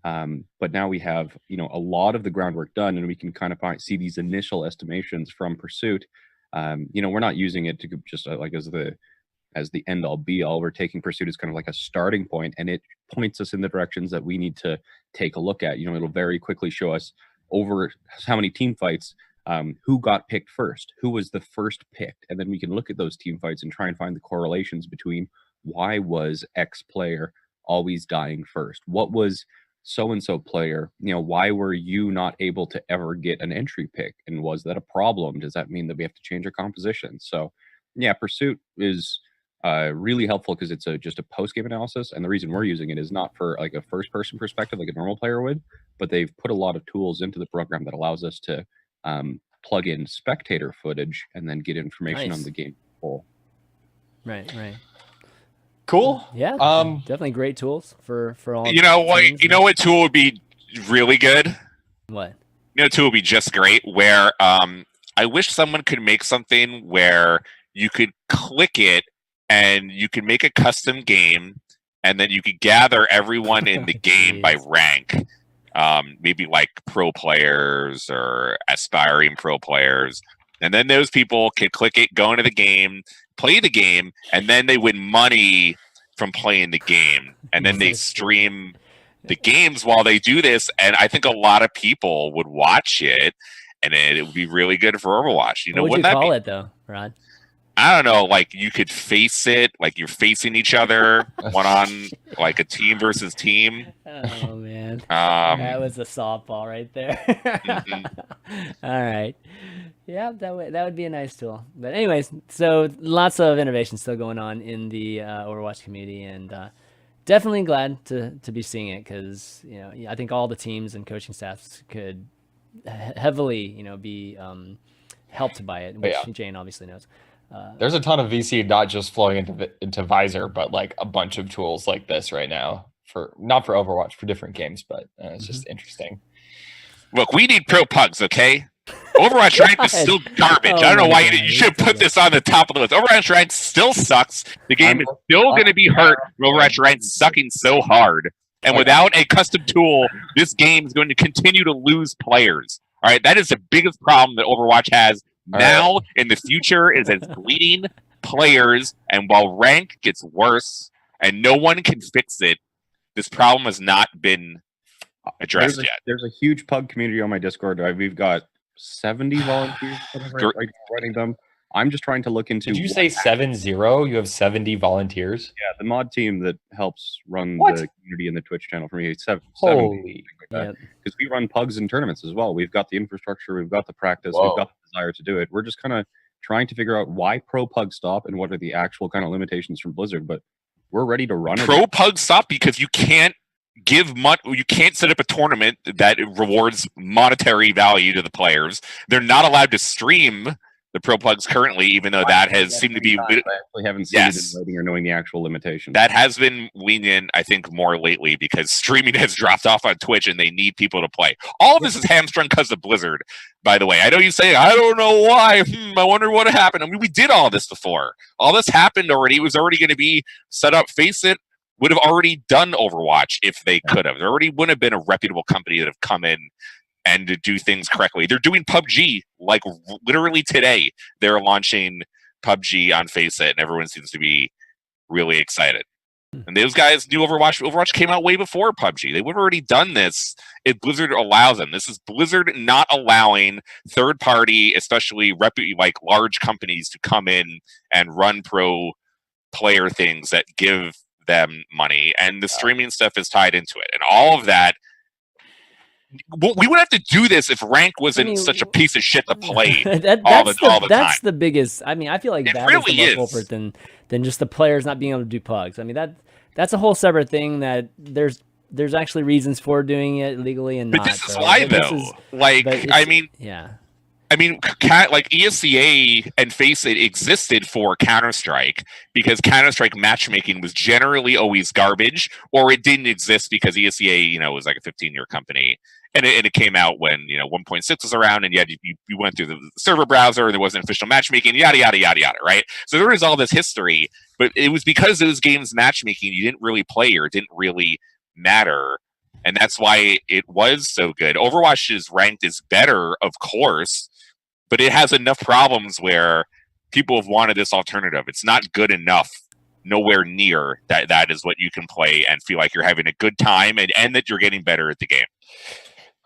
[SPEAKER 4] But now we have, a lot of the groundwork done, and we can kind of see these initial estimations from Pursuit. We're not using it to just like as the end all be all. We're taking Pursuit as kind of like a starting point, and it points us in the directions that we need to take a look at. It'll very quickly show us over how many team fights, who got picked first, who was the first picked, and then we can look at those team fights and try and find the correlations between why was X player always dying first, what was so-and-so player, why were you not able to ever get an entry pick, and was that a problem? Does that mean that we have to change our composition? So yeah, Pursuit is really helpful because it's just a post-game analysis, and the reason we're using it is not for like a first-person perspective like a normal player would, but they've put a lot of tools into the program that allows us to plug in spectator footage and then get information on the game whole.
[SPEAKER 1] Right.
[SPEAKER 2] Cool.
[SPEAKER 1] Yeah. Definitely great tools for all.
[SPEAKER 3] You know what?
[SPEAKER 1] teams.
[SPEAKER 3] You know what tool would be really good?
[SPEAKER 1] What?
[SPEAKER 3] You know, tool would be just great. Where I wish someone could make something where you could click it and you could make a custom game, and then you could gather everyone in the game by rank. Maybe like pro players or aspiring pro players. And then those people can click it, go into the game, play the game, and then they win money from playing the game. And then they stream the games while they do this. And I think a lot of people would watch it, and it would be really good for Overwatch. You know,
[SPEAKER 1] What would you
[SPEAKER 3] wouldn't that
[SPEAKER 1] call
[SPEAKER 3] be?
[SPEAKER 1] it though, Rod?
[SPEAKER 3] I don't know, like you could face it, like you're facing each other, one on like a team versus team.
[SPEAKER 1] Oh man, that was a softball right there. All right, yeah, that would be a nice tool. But anyways, so lots of innovation still going on in the Overwatch community, and definitely glad to be seeing it, because I think all the teams and coaching staffs could heavily be helped by it, which Jayne obviously knows.
[SPEAKER 2] There's a ton of VC not just flowing into Visor, but like a bunch of tools like this right now not for Overwatch, for different games, but it's just interesting.
[SPEAKER 3] Look, we need pro pugs, okay? Overwatch Rank is still garbage. I don't know why you should put this on the top of the list. Overwatch Rank still sucks. The game is still going to be hurt. Overwatch Rank sucking so hard. And without a custom tool, this game is going to continue to lose players. All right, that is the biggest problem that Overwatch has now. In the future, is it's bleeding players. And while rank gets worse and no one can fix it, this problem has not been addressed yet.
[SPEAKER 4] There's a huge pug community on my Discord. We've got 70 volunteers running them. I'm just trying to look into.
[SPEAKER 2] Did you say 70? You have 70 volunteers?
[SPEAKER 4] Yeah, the mod team that helps run the community and the Twitch channel for me. It's 70.
[SPEAKER 2] Holy.
[SPEAKER 4] Because we run pugs and tournaments as well. We've got the infrastructure, we've got the practice, we've got the desire to do it. We're just kind of trying to figure out why pro pug stop and what are the actual kind of limitations from Blizzard. But we're ready to run it.
[SPEAKER 3] Pro pug stop because you can't give you can't set up a tournament that rewards monetary value to the players. They're not allowed to stream the pro pugs currently, even though that has seemed to be.
[SPEAKER 4] I actually haven't seen it in writing or knowing the actual limitations.
[SPEAKER 3] That has been lenient, I think, more lately because streaming has dropped off on Twitch and they need people to play. All of this is hamstrung because of Blizzard, by the way. I know you say, I don't know why. I wonder what happened. I mean, we did all this before. All this happened already. It was already going to be set up. Face it, would have already done Overwatch if they could have. There already wouldn't have been a reputable company that have come in and to do things correctly. They're doing PUBG, like literally today. They're launching PUBG on FaceIt, and everyone seems to be really excited. And those guys knew Overwatch. Overwatch came out way before PUBG. They would have already done this if Blizzard allows them. This is Blizzard not allowing third-party, especially like large companies, to come in and run pro player things that give them money. And the streaming stuff is tied into it. And all of that. We would have to do this if rank wasn't such a piece of shit to play all the time.
[SPEAKER 1] That's the biggest. I mean, I feel like that
[SPEAKER 3] really
[SPEAKER 1] is the most culprit than just the players not being able to do pugs. I mean, that's a whole separate thing that there's actually reasons for doing it legally and
[SPEAKER 3] but
[SPEAKER 1] not.
[SPEAKER 3] This is why though. Like, I mean, like ESCA and FaceIt existed for Counter-Strike because Counter-Strike matchmaking was generally always garbage, or it didn't exist because ESCA, was like a 15-year company. And it came out when 1.6 was around, and you went through the server browser, and there wasn't official matchmaking, yada yada yada yada, right? So there is all this history, but it was because those games matchmaking you didn't really play, or it didn't really matter, and that's why it was so good. Overwatch's ranked is better, of course, but it has enough problems where people have wanted this alternative. It's not good enough. Nowhere near that is what you can play and feel like you're having a good time and that you're getting better at the game.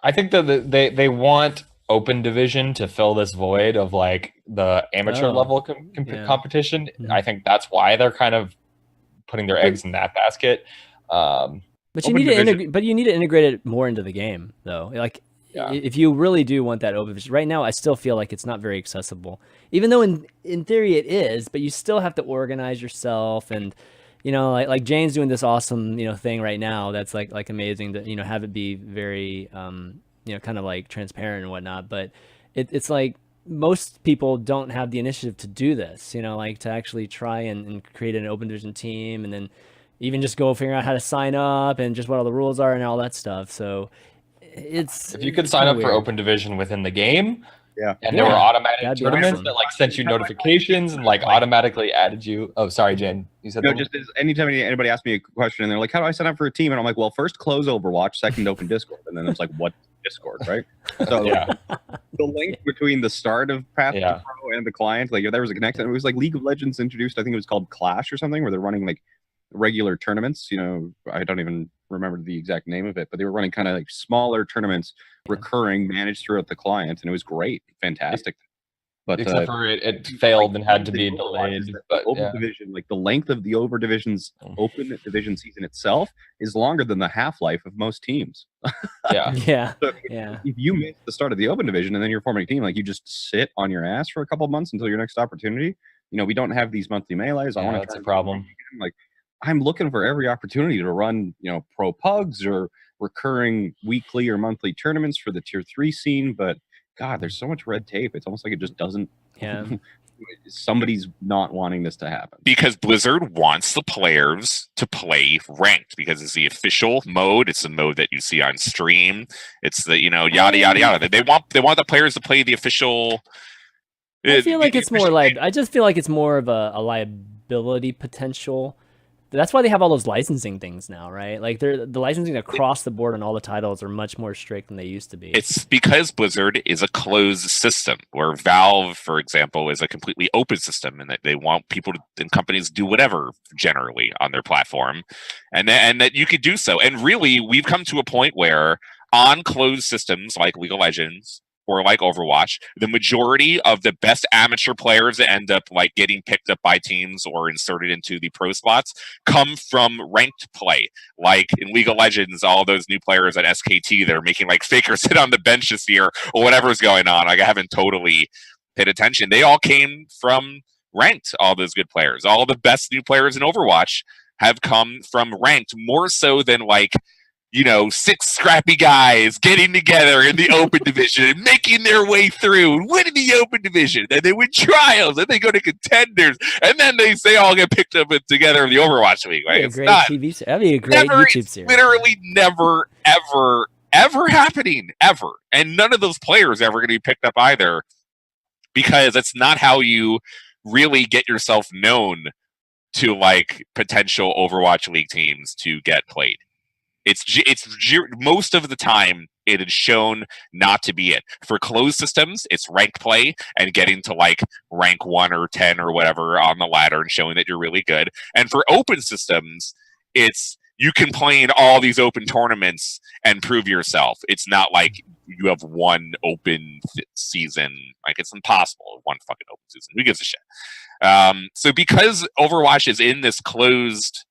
[SPEAKER 2] I think that they want open division to fill this void of like the amateur level competition. Mm-hmm. I think that's why they're kind of putting their eggs in that basket.
[SPEAKER 1] But you need to integrate it more into the game, though. Like, if you really do want that open vision, right now I still feel like it's not very accessible. Even though in theory it is, but you still have to organize yourself, and like Jayne's doing this awesome thing right now that's like amazing to have it be very kind of like transparent and whatnot. But it's like most people don't have the initiative to do this, like to actually try and create an open division team, and then even just go figure out how to sign up and just what all the rules are and all that stuff. So
[SPEAKER 2] if you could sign up for open division within the game, and there were automatic tournaments
[SPEAKER 1] awesome.
[SPEAKER 2] that like sent you notifications and like automatically added you. Oh, sorry, Jayne. You said
[SPEAKER 4] no. Just anytime anybody asks me a question and they're like, "How do I sign up for a team?" and I'm like, "Well, first close Overwatch, second open Discord," and then it's like, "What Discord?" Right? So the link between the start of Path to Pro and the client, like there was a connection. It was like League of Legends introduced. I think it was called Clash or something, where they're running like regular tournaments. I don't even remember the exact name of it, but they were running kind of like smaller tournaments, recurring, managed throughout the client, and it was great, fantastic. But
[SPEAKER 2] except for it failed and had to be delayed. But
[SPEAKER 4] open division, like the length of the open division season itself is longer than the half-life of most teams.
[SPEAKER 1] So
[SPEAKER 4] if you miss the start of the open division and then you're forming a team, like you just sit on your ass for a couple months until your next opportunity. We don't have these monthly melees. I want to.
[SPEAKER 2] That's a problem.
[SPEAKER 4] Like I'm looking for every opportunity to run, pro pugs or recurring weekly or monthly tournaments for the tier 3 scene, but God, there's so much red tape. It's almost like it just doesn't. Somebody's not wanting this to happen
[SPEAKER 3] because Blizzard wants the players to play ranked because it's the official mode. It's the mode that you see on stream. It's the yada yada yada. They want the players to play the official.
[SPEAKER 1] I feel like it's more like I just feel like it's more of a liability potential. That's why they have all those licensing things now, right? Like the licensing across the board on all the titles are much more strict than they used to be.
[SPEAKER 3] It's because Blizzard is a closed system, where Valve, for example, is a completely open system, and that they want people and companies to do whatever generally on their platform, and that you could do so. And really, we've come to a point where on closed systems like League of Legends or like Overwatch, the majority of the best amateur players that end up like getting picked up by teams or inserted into the pro spots come from ranked play. Like in League of Legends, all those new players at SKT, they're making like Faker sit on the bench this year or whatever's going on. Like I haven't totally paid attention. They all came from ranked, all those good players. All the best new players in Overwatch have come from ranked, more so than like, 6 scrappy guys getting together in the open division and making their way through and winning the open division. Then they win trials, and they go to contenders, and then they all get picked up together in the Overwatch League. Like,
[SPEAKER 1] that'd be a great YouTube series.
[SPEAKER 3] Literally never, ever happening, ever. And none of those players ever going to be picked up either, because that's not how you really get yourself known to like potential Overwatch League teams to get played. It's most of the time it is shown not to be it. For closed systems, it's ranked play and getting to like rank 1 or 10 or whatever on the ladder and showing that you're really good. And for open systems, it's you can play in all these open tournaments and prove yourself. It's not like you have one open season. Like it's impossible. One fucking open season. Who gives a shit? So because Overwatch is in this closed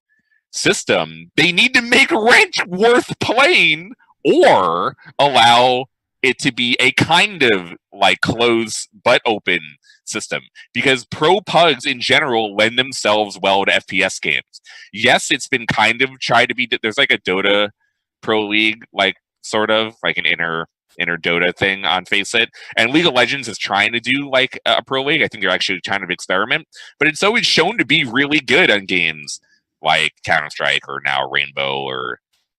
[SPEAKER 3] system, they need to make ranked worth playing or allow it to be a kind of like closed but open system, because pro pugs in general lend themselves well to FPS games. Yes, it's been kind of tried to be, there's like a Dota Pro League, like sort of like an inner Dota thing on Faceit, and League of Legends is trying to do like a Pro League. I think they're actually trying to experiment, but it's always shown to be really good on games like Counter-Strike or now Rainbow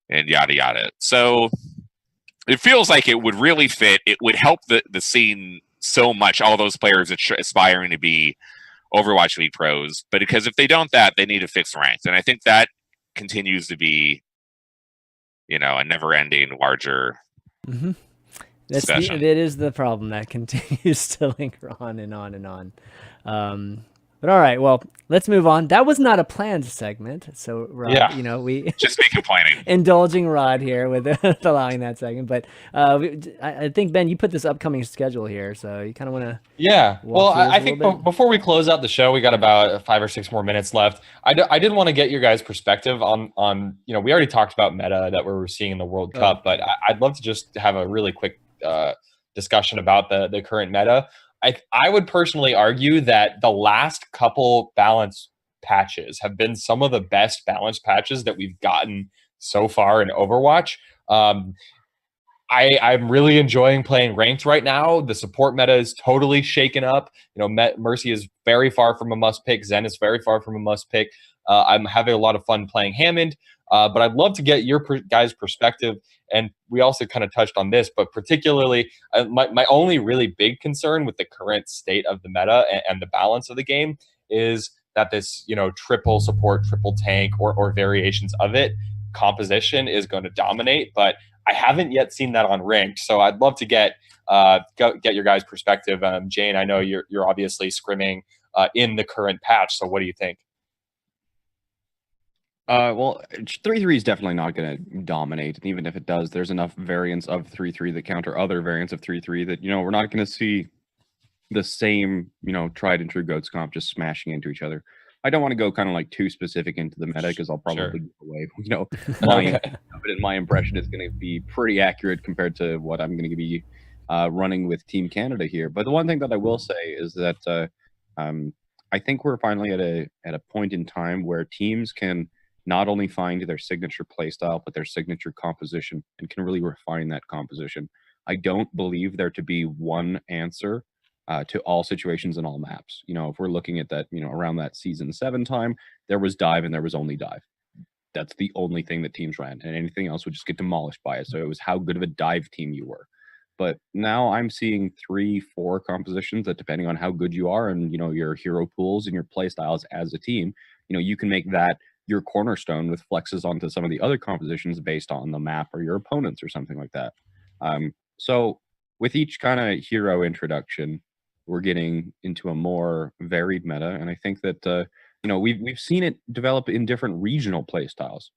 [SPEAKER 3] and yada yada. So it feels like it would really fit. It would help the scene so much, all those players aspiring to be Overwatch League pros. But because if they don't they need to fix ranked. And I think that continues to be, a never-ending larger discussion.
[SPEAKER 1] That is the problem that continues to linger on and on and on. But all right, well, let's move on. That was not a planned segment, so Rod, we
[SPEAKER 3] just be complaining,
[SPEAKER 1] indulging Rod here with allowing that segment. But I think Ben, you put this upcoming schedule here, so you kind of want to.
[SPEAKER 2] Yeah, well, I think before we close out the show, we got about 5 or 6 more minutes left. I did want to get your guys' perspective on we already talked about meta that we're seeing in the World Cup, but I'd love to just have a really quick discussion about the current meta. I would personally argue that the last couple balance patches have been some of the best balance patches that we've gotten so far in Overwatch. I'm really enjoying playing ranked right now. The support meta is totally shaken up. You know, Mercy is very far from a must pick. Zen is very far from a must pick. I'm having a lot of fun playing Hammond, but I'd love to get your guys' perspective. And we also kind of touched on this, but particularly my only really big concern with the current state of the meta and the balance of the game is that this, you know, triple support, triple tank, or variations of it composition is going to dominate. But I haven't yet seen that on ranked, so I'd love to get your guys' perspective. Jayne, I know you're obviously scrimming in the current patch, so what do you think?
[SPEAKER 4] Well, 3-3 is definitely not going to dominate. And even if it does, there's enough variants of 3-3 that counter other variants of 3-3 that, you know, we're not going to see the same, you know, tried and true goats comp just smashing into each other. I don't want to go kind of like too specific into the meta because I'll probably give away, you know, my impression is going to be pretty accurate compared to what I'm going to be running with Team Canada here. But the one thing that I will say is that I think we're finally at a point in time where teams can not only find their signature playstyle, but their signature composition and can really refine that composition. I don't believe there to be one answer to all situations and all maps. You know, if we're looking at that, you know, around that season 7 time, there was dive and there was only dive. That's the only thing that teams ran, and anything else would just get demolished by it. So it was how good of a dive team you were. But now I'm seeing 3-4 compositions that, depending on how good you are and, you know, your hero pools and your play styles as a team, you know, you can make that your cornerstone with flexes onto some of the other compositions based on the map or your opponents or something like that. So with each kind of hero introduction, we're getting into a more varied meta, and I think that you know, we've seen it develop in different regional play styles,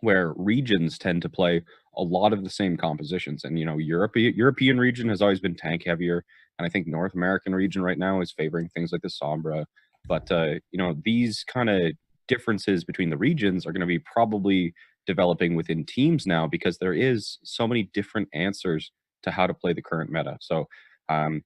[SPEAKER 4] where regions tend to play a lot of the same compositions. And, you know, European region has always been tank heavier, and I think North American region right now is favoring things like the Sombra. But you know, these kind of differences between the regions are going to be probably developing within teams now, because there is so many different answers to how to play the current meta. So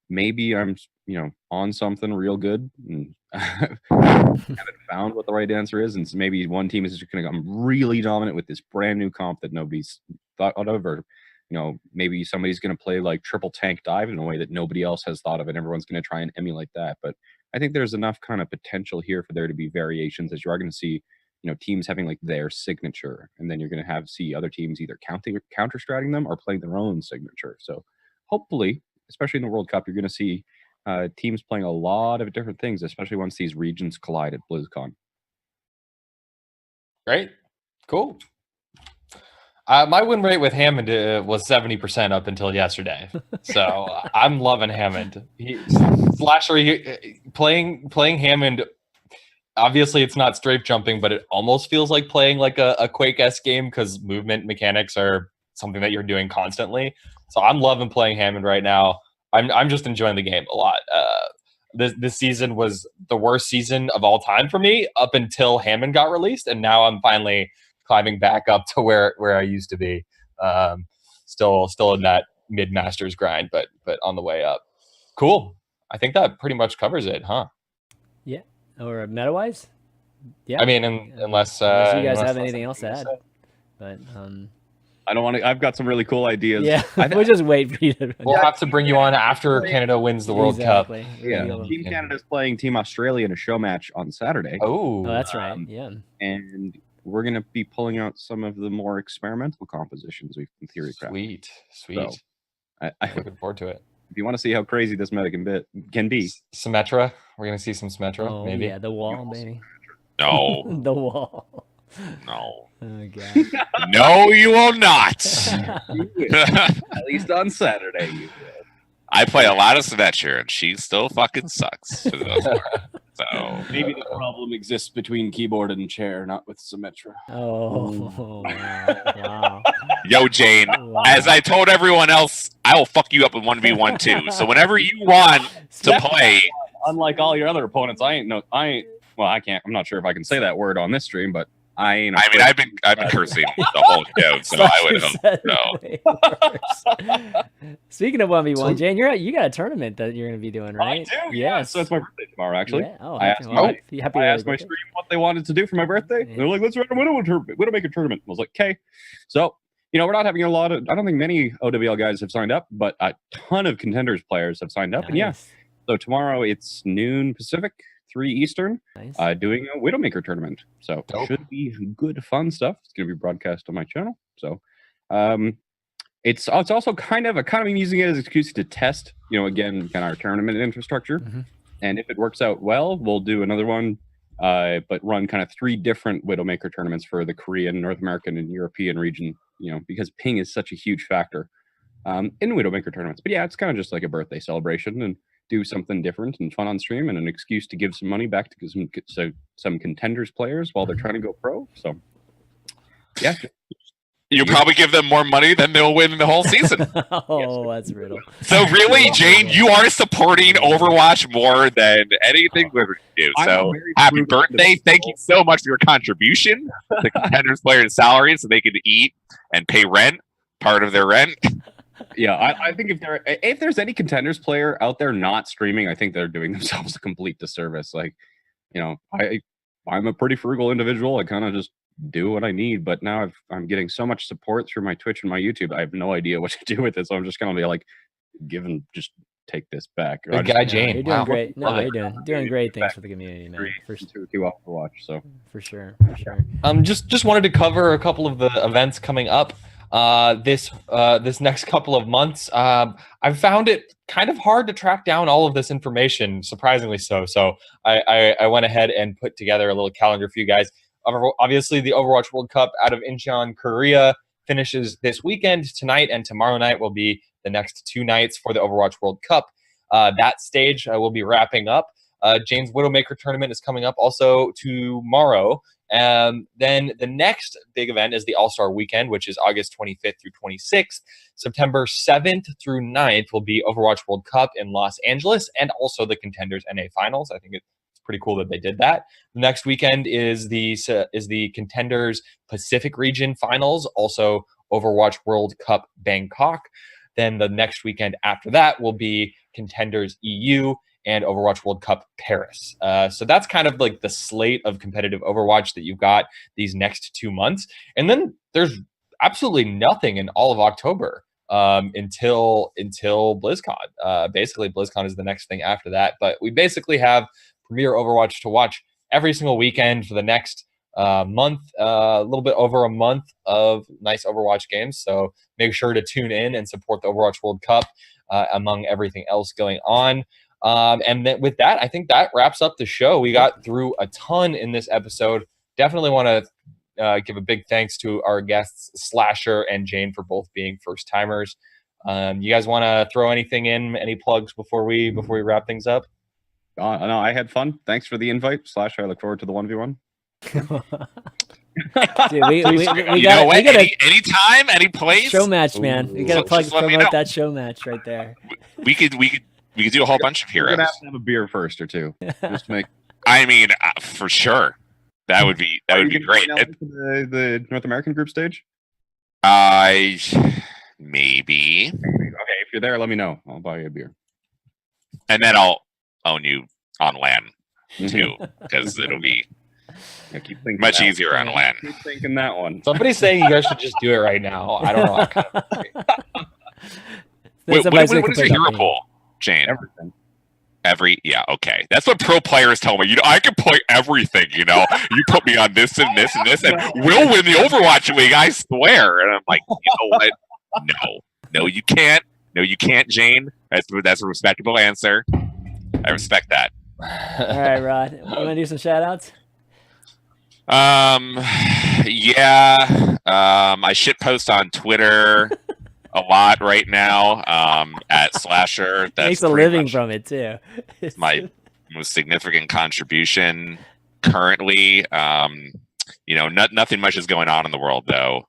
[SPEAKER 4] maybe I'm, you know, on something real good and haven't found what the right answer is, and so maybe one team is just going to come really dominant with this brand new comp that nobody's thought of, or, you know, maybe somebody's going to play like triple tank dive in a way that nobody else has thought of, and everyone's going to try and emulate that. But I think there's enough kind of potential here for there to be variations, as you are going to see, you know, teams having like their signature, and then you're going to see other teams either counter stratting them or playing their own signature. So hopefully, especially in the World Cup, you're going to see teams playing a lot of different things, especially once these regions collide at BlizzCon.
[SPEAKER 2] Great. Cool. My win rate with Hammond was 70% up until yesterday. So I'm loving Hammond. Slasher, playing Hammond, obviously it's not strafe jumping, but it almost feels like playing like a Quake-esque game, because movement mechanics are something that you're doing constantly. So I'm loving playing Hammond right now. I'm just enjoying the game a lot. This season was the worst season of all time for me up until Hammond got released, and now I'm finally climbing back up to where I used to be. Still in that mid-masters grind, but on the way up. Cool. I think that pretty much covers it, huh?
[SPEAKER 1] Yeah. Or meta-wise? Yeah.
[SPEAKER 2] I mean, unless
[SPEAKER 1] you guys have anything else to add. But
[SPEAKER 4] I don't want to. I've got some really cool ideas.
[SPEAKER 1] Yeah, we'll just wait for you to.
[SPEAKER 2] We'll have to bring you on after Canada wins the World Cup.
[SPEAKER 4] Yeah, Team Canada is playing Team Australia in a show match on Saturday.
[SPEAKER 2] Oh,
[SPEAKER 1] that's right. Yeah,
[SPEAKER 4] and we're going to be pulling out some of the more experimental compositions we've in theory crafted.
[SPEAKER 2] Sweet.
[SPEAKER 4] So, I'm
[SPEAKER 2] looking forward to it.
[SPEAKER 4] If you want to see how crazy this meta can be,
[SPEAKER 2] Symmetra. We're going to see some Symmetra, maybe.
[SPEAKER 1] Yeah, the wall, maybe.
[SPEAKER 3] No.
[SPEAKER 1] The wall.
[SPEAKER 3] No.
[SPEAKER 1] Oh, God.
[SPEAKER 3] No, you will not.
[SPEAKER 4] You will. At least on Saturday, you will.
[SPEAKER 3] I play a lot of Symmetra, and she still fucking sucks for the most part. So
[SPEAKER 4] maybe the problem exists between keyboard and chair, not with Symmetra.
[SPEAKER 1] Oh, wow.
[SPEAKER 3] Yo, Jayne, as I told everyone else, I will fuck you up in 1v1 too. So whenever you want to play,
[SPEAKER 4] unlike all your other opponents, well, I can't. I'm not sure if I can say that word on this stream, but I've been
[SPEAKER 3] cursing the whole show, so I would hope no.
[SPEAKER 1] Speaking of 1v1, Jayne, you got a tournament that you're going to be doing, right?
[SPEAKER 4] I do. Yeah. So it's my birthday tomorrow, actually.
[SPEAKER 1] Yeah. Oh,
[SPEAKER 4] I asked my stream what they wanted to do for my birthday. Yeah. They're like, let's run a Widowmaker tournament. I was like, okay. So we're not having a lot of. I don't think many OWL guys have signed up, but a ton of Contenders players have signed up.
[SPEAKER 1] Nice.
[SPEAKER 4] And yeah, so tomorrow it's noon Pacific, 3 Eastern.
[SPEAKER 1] Nice.
[SPEAKER 4] Doing a Widowmaker tournament. So
[SPEAKER 2] Dope.
[SPEAKER 4] should be good, fun stuff. It's going to be broadcast on my channel. So it's also kind of using it as an excuse to test, again, kind of our tournament infrastructure.
[SPEAKER 1] Mm-hmm.
[SPEAKER 4] And if it works out well, we'll do another one, but run kind of 3 different Widowmaker tournaments for the Korean, North American, and European region, because ping is such a huge factor in Widowmaker tournaments. But yeah, it's kind of just like a birthday celebration and do something different and fun on stream and an excuse to give some money back to some Contenders players while they're trying to go pro. So yeah.
[SPEAKER 3] You probably give them more money than they'll win the whole season.
[SPEAKER 1] Oh, that's brutal.
[SPEAKER 3] So really, Jayne, you are supporting Overwatch more than anything we ever do. So happy birthday. Thank you so much for your contribution to Contenders players' salaries so they can eat and pay rent, part of their rent.
[SPEAKER 4] Yeah, I think if there's any Contenders player out there not streaming, I think they're doing themselves a complete disservice. Like, I'm a pretty frugal individual. I kind of just do what I need, but now I'm getting so much support through my Twitch and my YouTube. I have no idea what to do with it, so I'm just gonna be like, just take this back.
[SPEAKER 2] Good guy, Jayne.
[SPEAKER 1] You're doing great. No, you're doing great things for the community, man. For
[SPEAKER 4] Overwatch, so
[SPEAKER 1] for sure.
[SPEAKER 2] Just wanted to cover a couple of the events coming up. This next couple of months, I've found it kind of hard to track down all of this information, surprisingly so. So I went ahead and put together a little calendar for you guys. Obviously, the Overwatch World Cup out of Incheon, Korea finishes this weekend. Tonight and tomorrow night will be the next 2 nights for the Overwatch World Cup. That stage will be wrapping up. Jayne's Widowmaker tournament is coming up also tomorrow. Then the next big event is the All-Star Weekend, which is August 25th through 26th. September 7th through 9th will be Overwatch World Cup in Los Angeles and also the Contenders NA Finals. I think it's pretty cool that they did that. The next weekend is the Contenders Pacific Region Finals, also Overwatch World Cup Bangkok. Then the next weekend after that will be Contenders EU and Overwatch World Cup Paris. So that's kind of like the slate of competitive Overwatch that you've got these next 2 months. And then there's absolutely nothing in all of October until BlizzCon. Basically, BlizzCon is the next thing after that. But we basically have Premier Overwatch to watch every single weekend for the next month, a little bit over a month of nice Overwatch games. So make sure to tune in and support the Overwatch World Cup among everything else going on. And then with that, I think that wraps up the show. We got through a ton in this episode. Definitely want to give a big thanks to our guests, Slasher and Jayne, for both being first timers. You guys want to throw anything in, any plugs before we wrap things up?
[SPEAKER 4] No, I had fun. Thanks for the invite, Slasher. I look forward to the 1v1.
[SPEAKER 1] Dude, we got
[SPEAKER 3] anytime, any place.
[SPEAKER 1] Show match, man. We got to promote that show match right there.
[SPEAKER 3] We could do a whole bunch of heroes.
[SPEAKER 4] We're gonna have to have a beer first or two, just to make.
[SPEAKER 3] I mean, for sure, that would be great.
[SPEAKER 4] The North American group stage.
[SPEAKER 3] Maybe.
[SPEAKER 4] Okay, if you're there, let me know. I'll buy you a beer.
[SPEAKER 3] And then I'll own you on LAN too, because it'll be much easier on LAN.
[SPEAKER 4] Keep thinking that one.
[SPEAKER 2] Somebody's saying you guys should just do it right now. I don't know.
[SPEAKER 3] What is your hero pool, Jayne?
[SPEAKER 4] Everything.
[SPEAKER 3] Okay. That's what pro players tell me. I can play everything, You put me on this and this and this, and we'll win the Overwatch League, I swear. And I'm like, you know what? No, you can't. No, you can't, Jayne. That's a respectable answer. I respect that.
[SPEAKER 1] All right, Rod. You want to do some shout outs?
[SPEAKER 3] Yeah. I shitpost on Twitter a lot right now. At Slasher. That's
[SPEAKER 1] makes a living from it too.
[SPEAKER 3] My most significant contribution currently. Nothing much is going on in the world though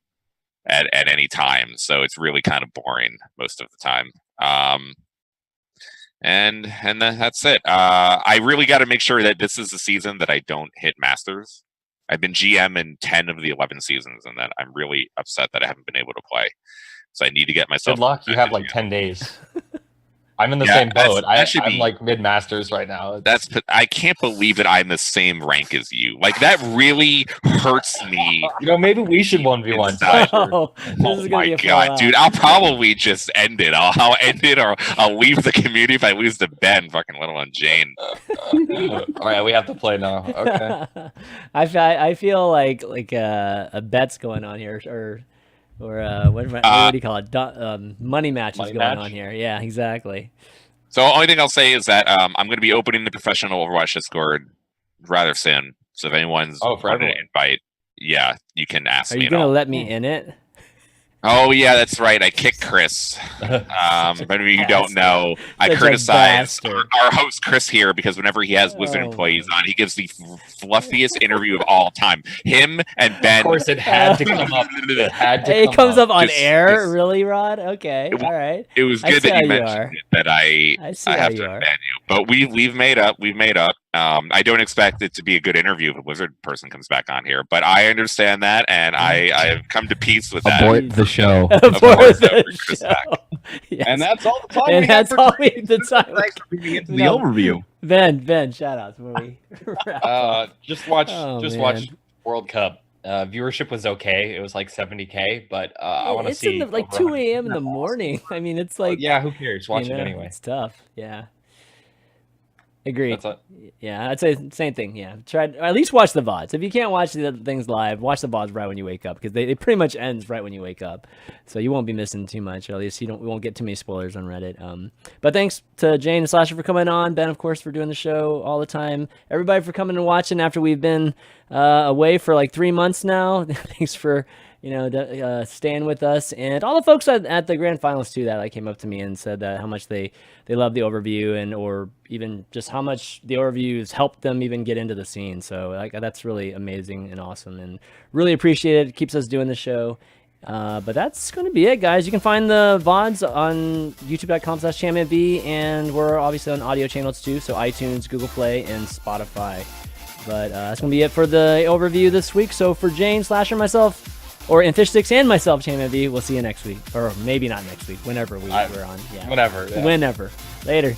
[SPEAKER 3] at any time. So it's really kind of boring most of the time. And that's it. I really got to make sure that this is the season that I don't hit Masters. I've been GM in 10 of the 11 seasons, and then I'm really upset that I haven't been able to play. So I need to get myself.
[SPEAKER 2] Good luck. You have like 10 days. I'm in the same boat.
[SPEAKER 3] I'm
[SPEAKER 2] like mid-masters right now.
[SPEAKER 3] I can't believe that I'm the same rank as you. Like that really hurts me.
[SPEAKER 2] Maybe we should 1v1.
[SPEAKER 1] Oh,
[SPEAKER 3] Oh my god, dude! I'll probably just end it. I'll end it, or I'll leave the community if I lose to Ben. Fucking let alone Jayne.
[SPEAKER 2] All right, we have to play now. Okay.
[SPEAKER 1] I feel like a bet's going on here, or what do you call it? Money matches going on here. Yeah, exactly.
[SPEAKER 3] So the only thing I'll say is that I'm going to be opening the professional Overwatch Discord rather soon. So if anyone's wanted an invite, yeah, you can ask me.
[SPEAKER 1] Are you going to let me in it?
[SPEAKER 3] Oh yeah, that's right. I kicked Chris. But if you don't know, I criticize our host Chris here because whenever he has Wizard employees on, he gives the fluffiest interview of all time. Him and Ben.
[SPEAKER 2] Of course, it had to come up.
[SPEAKER 1] It comes up on air, really, Rod? Okay, all right.
[SPEAKER 3] It was good that you mentioned it, that I have to offend you. But we've made up. We've made up. I don't expect it to be a good interview if a Wizard person comes back on here, but I understand that, and I have come to peace with that.
[SPEAKER 5] Abort the show.
[SPEAKER 1] Abort the show.
[SPEAKER 4] Yes. And that's all the time.
[SPEAKER 1] And that's all we have the time.
[SPEAKER 4] Thanks for being into the overview.
[SPEAKER 1] Ben, shout outs.
[SPEAKER 2] Just watch World Cup. Viewership was okay. It was like 70K, but I want to see.
[SPEAKER 1] It's like 2 a.m. in the morning. I mean, it's like
[SPEAKER 2] yeah, who cares? Watch it anyway.
[SPEAKER 1] It's tough. Yeah. Agreed.
[SPEAKER 2] That's
[SPEAKER 1] Yeah, I'd say same thing. Yeah, try or at least watch the VODs. If you can't watch the things live, watch the VODs right when you wake up because it pretty much ends right when you wake up, so you won't be missing too much. Or at least we won't get too many spoilers on Reddit. But thanks to Jayne and Slasher for coming on, Ben of course for doing the show all the time, everybody for coming and watching after we've been away for like 3 months now. Thanks for staying with us, and all the folks at the grand finals too that came up to me and said that how much they love the overview and or even just how much the overviews helped them even get into the scene. So that's really amazing and awesome, and really appreciate it. It keeps us doing the show. But that's going to be it, guys. You can find the VODs on youtube.com/ChanManV, and we're obviously on audio channels too, so iTunes, Google Play, and Spotify. But that's going to be it for the overview this week. So for Jayne, Slasher, myself, and FishStix and myself, ChanManV, we'll see you next week. Or maybe not next week, whenever we're on. Yeah.
[SPEAKER 2] Whenever. Yeah.
[SPEAKER 1] Whenever. Later.